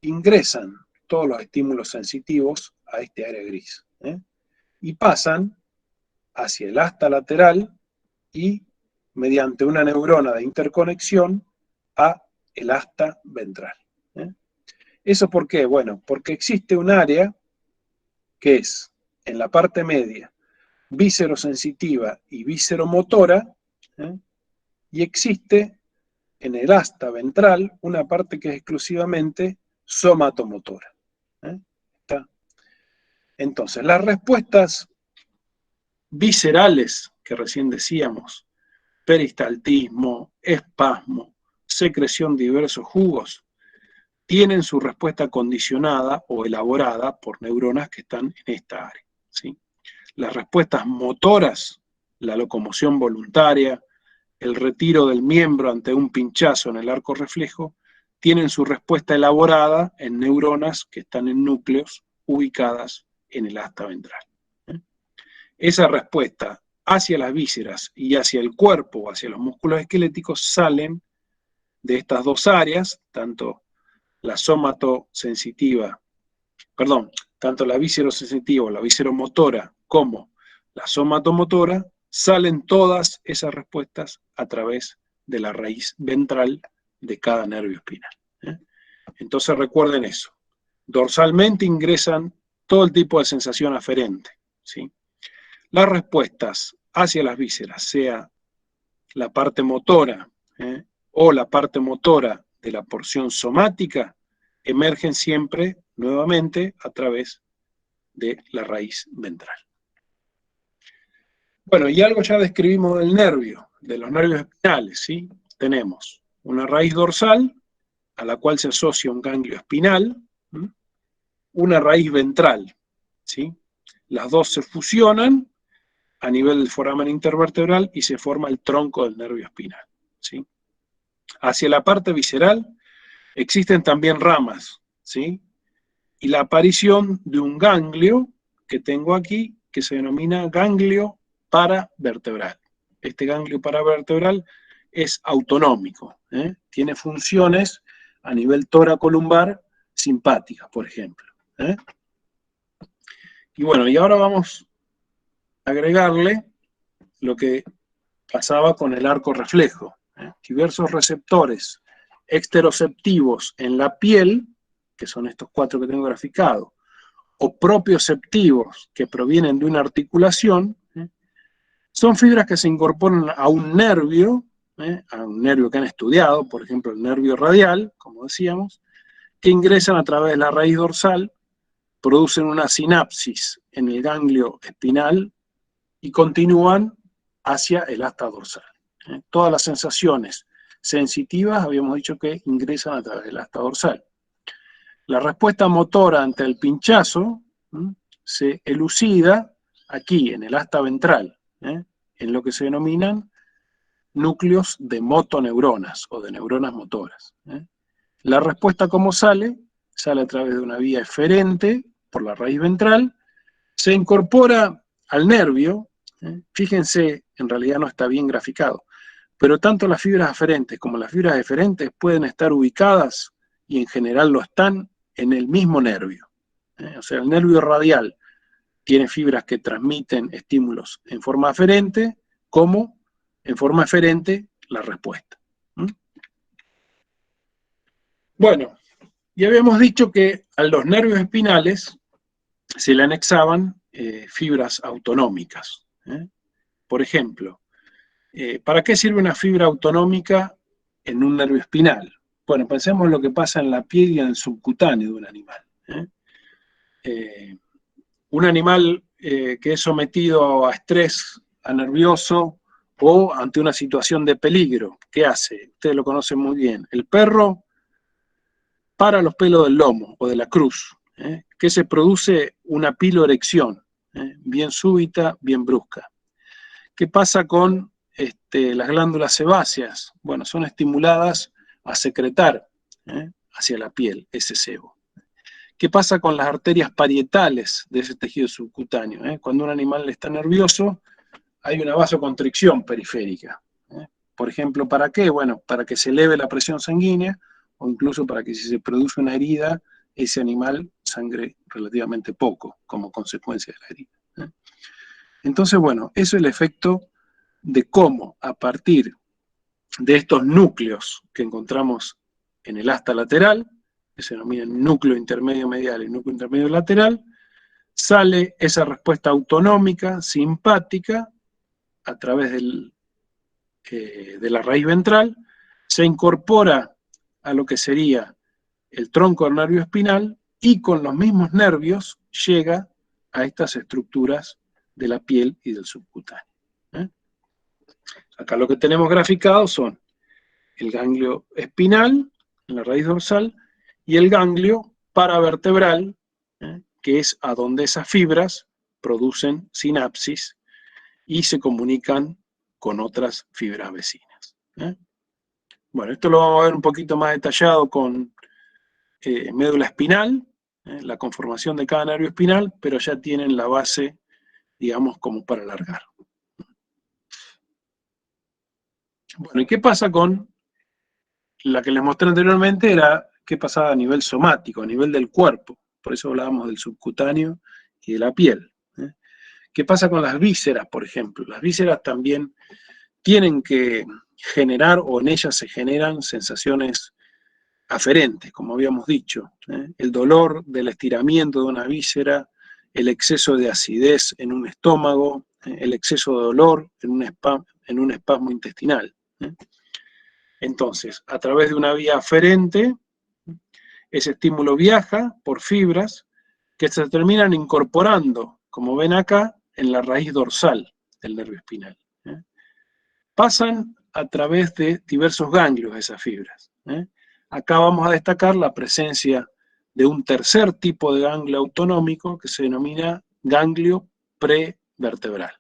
Speaker 1: ingresan todos los estímulos sensitivos a este área gris, y pasan hacia el asta lateral y mediante una neurona de interconexión a el asta ventral. ¿Eso por qué? Bueno, porque existe un área que es en la parte media víscerosensitiva y vísceromotora, y existe en el asta ventral una parte que es exclusivamente somatomotora. ¿Está? Entonces, las respuestas viscerales que recién decíamos, peristaltismo, espasmo, secreción de diversos jugos, tienen su respuesta condicionada o elaborada por neuronas que están en esta área, ¿sí? Las respuestas motoras, la locomoción voluntaria, el retiro del miembro ante un pinchazo en el arco reflejo, tienen su respuesta elaborada en neuronas que están en núcleos ubicadas en el asta ventral. Esa respuesta hacia las vísceras y hacia el cuerpo o hacia los músculos esqueléticos salen de estas dos áreas, tanto la tanto la viscerosensitiva o la visceromotora como la somatomotora, salen todas esas respuestas a través de la raíz ventral de cada nervio espinal. Entonces recuerden eso. Dorsalmente ingresan todo el tipo de sensación aferente, ¿sí? Las respuestas hacia las vísceras, sea la parte motora o la parte motora de la porción somática, emergen siempre, nuevamente, a través de la raíz ventral. Bueno, y algo ya describimos del nervio, de los nervios espinales, ¿sí? Tenemos una raíz dorsal, a la cual se asocia un ganglio espinal, una raíz ventral, ¿sí? Las dos se fusionan a nivel del foramen intervertebral y se forma el tronco del nervio espinal, ¿sí? Hacia la parte visceral existen también ramas, ¿sí? Y la aparición de un ganglio que tengo aquí, que se denomina ganglio paravertebral. Este ganglio paravertebral es autonómico, tiene funciones a nivel toracolumbar simpáticas, por ejemplo. Y bueno, y ahora vamos a agregarle lo que pasaba con el arco reflejo. Diversos receptores exteroceptivos en la piel, que son estos 4 que tengo graficados, o propioceptivos que provienen de una articulación, son fibras que se incorporan a un nervio que han estudiado, por ejemplo el nervio radial, como decíamos, que ingresan a través de la raíz dorsal, producen una sinapsis en el ganglio espinal y continúan hacia el asta dorsal. Todas las sensaciones sensitivas habíamos dicho que ingresan a través del asta dorsal. La respuesta motora ante el pinchazo se elucida aquí en el asta ventral, en lo que se denominan núcleos de motoneuronas o de neuronas motoras. La respuesta, ¿cómo sale? Sale a través de una vía eferente por la raíz ventral, se incorpora al nervio. Fíjense, en realidad no está bien graficado, pero tanto las fibras aferentes como las fibras eferentes pueden estar ubicadas, y en general lo están, en el mismo nervio. O sea, el nervio radial tiene fibras que transmiten estímulos en forma aferente, como en forma eferente la respuesta. Bueno, y habíamos dicho que a los nervios espinales se le anexaban fibras autonómicas. Por ejemplo, ¿para qué sirve una fibra autonómica en un nervio espinal? Bueno, pensemos en lo que pasa en la piel y en el subcutáneo de un animal. Un animal que es sometido a estrés, a nervioso o ante una situación de peligro, ¿qué hace? Ustedes lo conocen muy bien. El perro para los pelos del lomo o de la cruz, que se produce una piloerección, bien súbita, bien brusca. ¿Qué pasa con las glándulas sebáceas? Bueno, son estimuladas a secretar hacia la piel ese sebo. ¿Qué pasa con las arterias parietales de ese tejido subcutáneo? Cuando un animal está nervioso, hay una vasoconstricción periférica. Por ejemplo, ¿para qué? Bueno, para que se eleve la presión sanguínea, o incluso para que si se produce una herida, ese animal sangre relativamente poco como consecuencia de la herida. Entonces, bueno, eso es el efecto de cómo a partir de estos núcleos que encontramos en el asta lateral, que se denominan núcleo intermedio medial y núcleo intermedio lateral, sale esa respuesta autonómica, simpática, a través de la raíz ventral, se incorpora a lo que sería el tronco del nervio espinal y con los mismos nervios llega a estas estructuras de la piel y del subcutáneo. Acá lo que tenemos graficado son el ganglio espinal, en la raíz dorsal, y el ganglio paravertebral, que es a donde esas fibras producen sinapsis y se comunican con otras fibras vecinas. Bueno, esto lo vamos a ver un poquito más detallado con médula espinal, la conformación de cada nervio espinal, pero ya tienen la base, digamos, como para alargar. Bueno, ¿y qué pasa con la que les mostré anteriormente? Era qué pasaba a nivel somático, a nivel del cuerpo. Por eso hablábamos del subcutáneo y de la piel. ¿Qué pasa con las vísceras, por ejemplo? Las vísceras también tienen que generar, o en ellas se generan sensaciones aferentes, como habíamos dicho. El dolor del estiramiento de una víscera, el exceso de acidez en un estómago, el exceso de dolor en un espasmo intestinal. Entonces, a través de una vía aferente, ese estímulo viaja por fibras que se terminan incorporando, como ven acá, en la raíz dorsal del nervio espinal. Pasan a través de diversos ganglios esas fibras. Acá vamos a destacar la presencia de un tercer tipo de ganglio autonómico que se denomina ganglio prevertebral.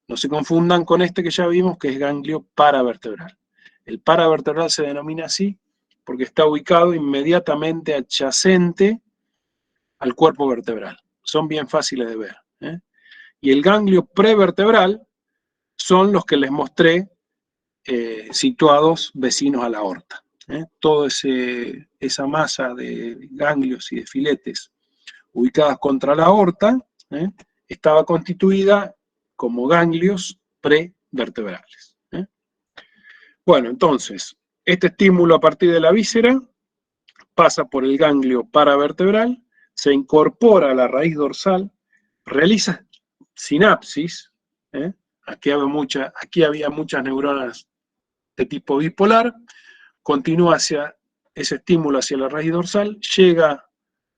Speaker 1: No se confundan con este que ya vimos, que es ganglio paravertebral. El paravertebral se denomina así porque está ubicado inmediatamente adyacente al cuerpo vertebral. Son bien fáciles de ver. Y el ganglio prevertebral son los que les mostré situados vecinos a la aorta. Toda esa masa de ganglios y de filetes ubicadas contra la aorta estaba constituida como ganglios prevertebrales. Bueno, entonces, este estímulo a partir de la víscera pasa por el ganglio paravertebral, se incorpora a la raíz dorsal, realiza sinapsis. Aquí había muchas neuronas de tipo bipolar, continúa hacia ese estímulo hacia la raíz dorsal, llega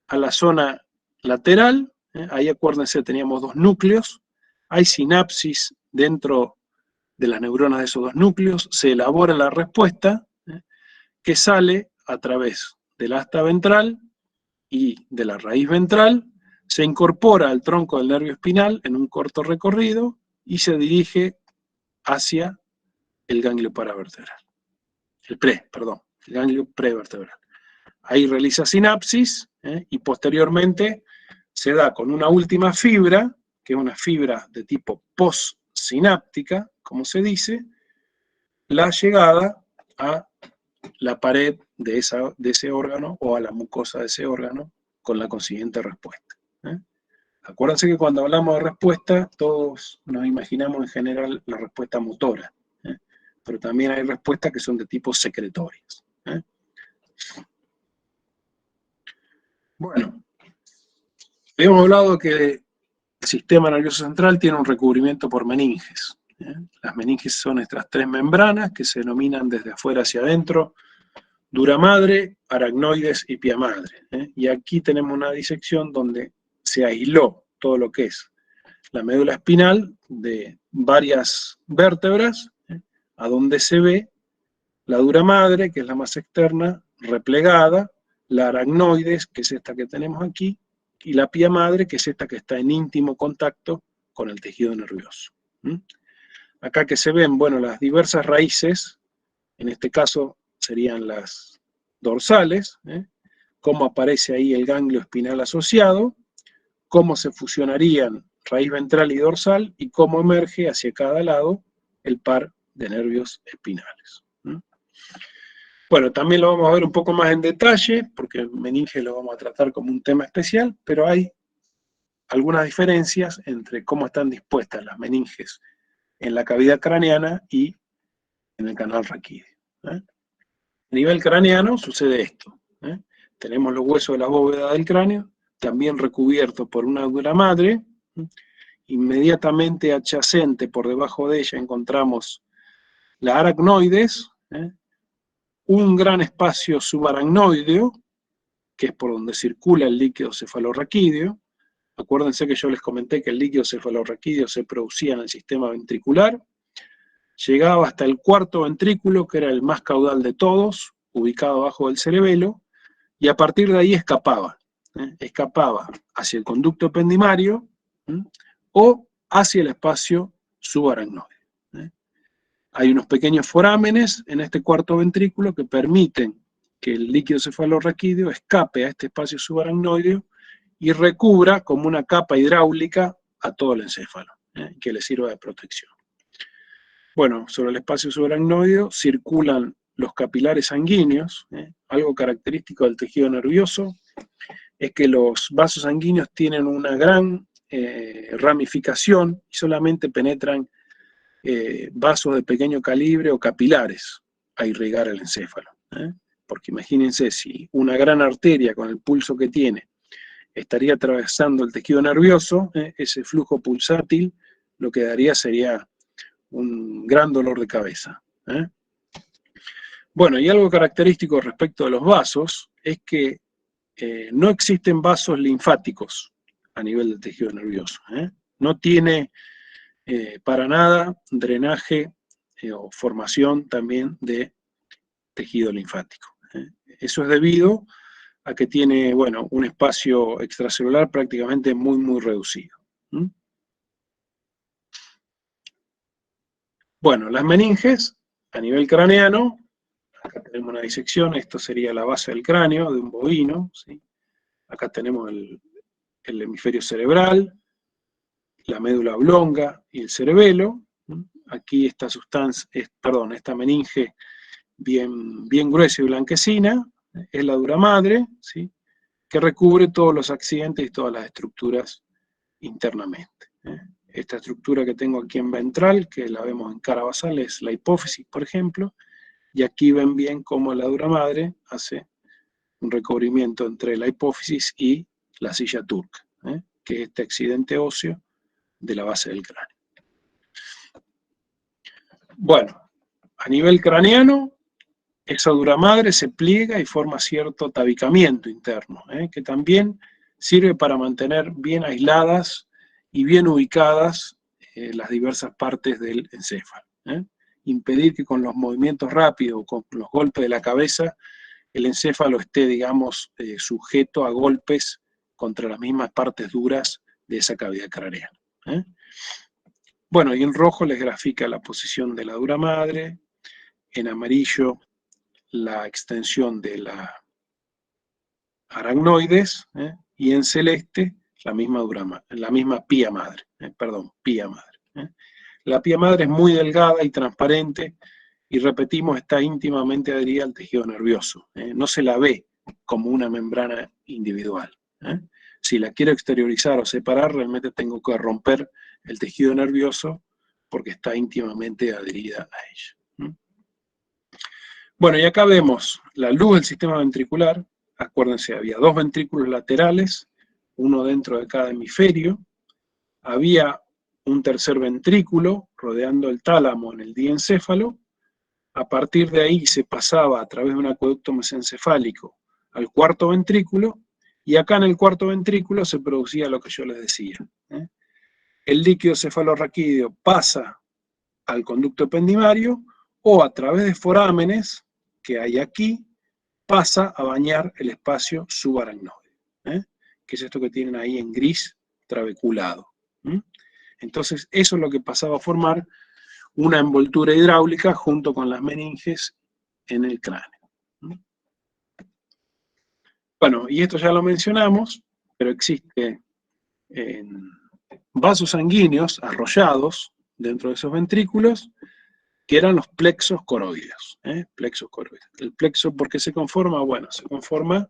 Speaker 1: a la zona lateral, ahí acuérdense teníamos dos núcleos, hay sinapsis dentro de las neuronas de esos dos núcleos, se elabora la respuesta que sale a través del asta ventral y de la raíz ventral, se incorpora al tronco del nervio espinal en un corto recorrido y se dirige hacia el ganglio paravertebral. El ganglio prevertebral. Ahí realiza sinapsis y posteriormente se da con una última fibra, que es una fibra de tipo postsináptica, como se dice, la llegada a la pared de ese órgano o a la mucosa de ese órgano con la consiguiente respuesta. Acuérdense que cuando hablamos de respuesta, todos nos imaginamos en general la respuesta motora, pero también hay respuestas que son de tipo secretorias. Bueno, habíamos hablado que el sistema nervioso central tiene un recubrimiento por meninges. Las meninges son estas tres membranas que se denominan desde afuera hacia adentro: dura madre, aracnoides y pia madre. Y aquí tenemos una disección donde se aisló todo lo que es la médula espinal de varias vértebras, a donde se ve la dura madre, que es la más externa, replegada, la aracnoides, que es esta que tenemos aquí, y la pia madre, que es esta que está en íntimo contacto con el tejido nervioso. Acá que se ven, bueno, las diversas raíces, en este caso serían las dorsales, cómo aparece ahí el ganglio espinal asociado, cómo se fusionarían raíz ventral y dorsal, y cómo emerge hacia cada lado el par de nervios espinales. Bueno, también lo vamos a ver un poco más en detalle, porque el meninge lo vamos a tratar como un tema especial, pero hay algunas diferencias entre cómo están dispuestas las meninges en la cavidad craneana y en el canal raquídeo. A nivel craneano sucede esto. Tenemos los huesos de la bóveda del cráneo, también recubiertos por una dura madre. Inmediatamente adyacente, por debajo de ella, encontramos la aracnoides, un gran espacio subaracnoideo, que es por donde circula el líquido cefalorraquídeo. Acuérdense que yo les comenté que el líquido cefalorraquídeo se producía en el sistema ventricular. llegaba hasta el cuarto ventrículo, que era el más caudal de todos, ubicado abajo del cerebelo, y a partir de ahí escapaba. Escapaba hacia el conducto ependimario o hacia el espacio subaracnoide. Hay unos pequeños forámenes en este cuarto ventrículo que permiten que el líquido cefalorraquídeo escape a este espacio subaracnoideo y recubra como una capa hidráulica a todo el encéfalo, que le sirva de protección. Bueno, sobre el espacio subaracnoideo circulan los capilares sanguíneos. Algo característico del tejido nervioso es que los vasos sanguíneos tienen una gran ramificación y solamente penetran vasos de pequeño calibre o capilares a irrigar el encéfalo. Porque imagínense, si una gran arteria con el pulso que tiene estaría atravesando el tejido nervioso, ese flujo pulsátil lo que daría sería un gran dolor de cabeza. Bueno, y algo característico respecto de los vasos es que no existen vasos linfáticos a nivel del tejido nervioso. No tiene para nada drenaje o formación también de tejido linfático. Eso es debido a que tiene, bueno, un espacio extracelular prácticamente muy, muy reducido. Bueno, las meninges a nivel craneano, acá tenemos una disección, esto sería la base del cráneo de un bovino, ¿sí? Acá tenemos el hemisferio cerebral, la médula oblonga y el cerebelo. Aquí esta esta meninge bien gruesa y blanquecina, es la dura madre, ¿sí? Que recubre todos los accidentes y todas las estructuras internamente. Esta estructura que tengo aquí en ventral, que la vemos en cara basal, es la hipófisis, por ejemplo, y aquí ven bien cómo la dura madre hace un recubrimiento entre la hipófisis y la silla turca, que es este accidente óseo de la base del cráneo. Bueno, a nivel craneano, esa dura madre se pliega y forma cierto tabicamiento interno, que también sirve para mantener bien aisladas y bien ubicadas las diversas partes del encéfalo. Impedir que con los movimientos rápidos o con los golpes de la cabeza el encéfalo esté, digamos, sujeto a golpes contra las mismas partes duras de esa cavidad craneana. Bueno, y en rojo les grafica la posición de la dura madre, en amarillo la extensión de la aracnoides, y en celeste la misma pía madre, pía madre. La pía madre es muy delgada y transparente y repetimos, está íntimamente adherida al tejido nervioso. No se la ve como una membrana individual. Si la quiero exteriorizar o separar, realmente tengo que romper el tejido nervioso porque está íntimamente adherida a ella. Bueno, y acá vemos la luz del sistema ventricular. Acuérdense, había dos ventrículos laterales, uno dentro de cada hemisferio. Había un tercer ventrículo rodeando el tálamo en el diencéfalo. A partir de ahí se pasaba a través de un acueducto mesencefálico al cuarto ventrículo, y acá en el cuarto ventrículo se producía lo que yo les decía. El líquido cefalorraquídeo pasa al conducto ependimario o a través de forámenes que hay aquí, pasa a bañar el espacio subaracnoide, que es esto que tienen ahí en gris trabeculado. Entonces, eso es lo que pasaba a formar una envoltura hidráulica junto con las meninges en el cráneo. Bueno, y esto ya lo mencionamos, pero existe vasos sanguíneos arrollados dentro de esos ventrículos, que eran los plexos coroideos. Plexos coroideos. El plexo, ¿por qué se conforma? Bueno, se conforma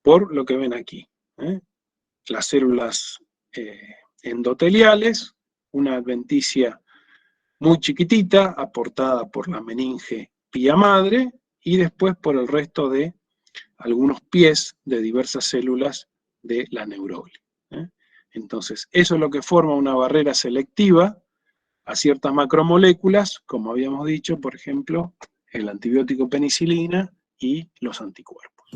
Speaker 1: por lo que ven aquí. Las células endoteliales, una adventicia muy chiquitita, aportada por la meninge pía madre, y después por el resto de algunos pies de diversas células de la neuroli. Entonces, eso es lo que forma una barrera selectiva a ciertas macromoléculas, como habíamos dicho, por ejemplo, el antibiótico penicilina y los anticuerpos.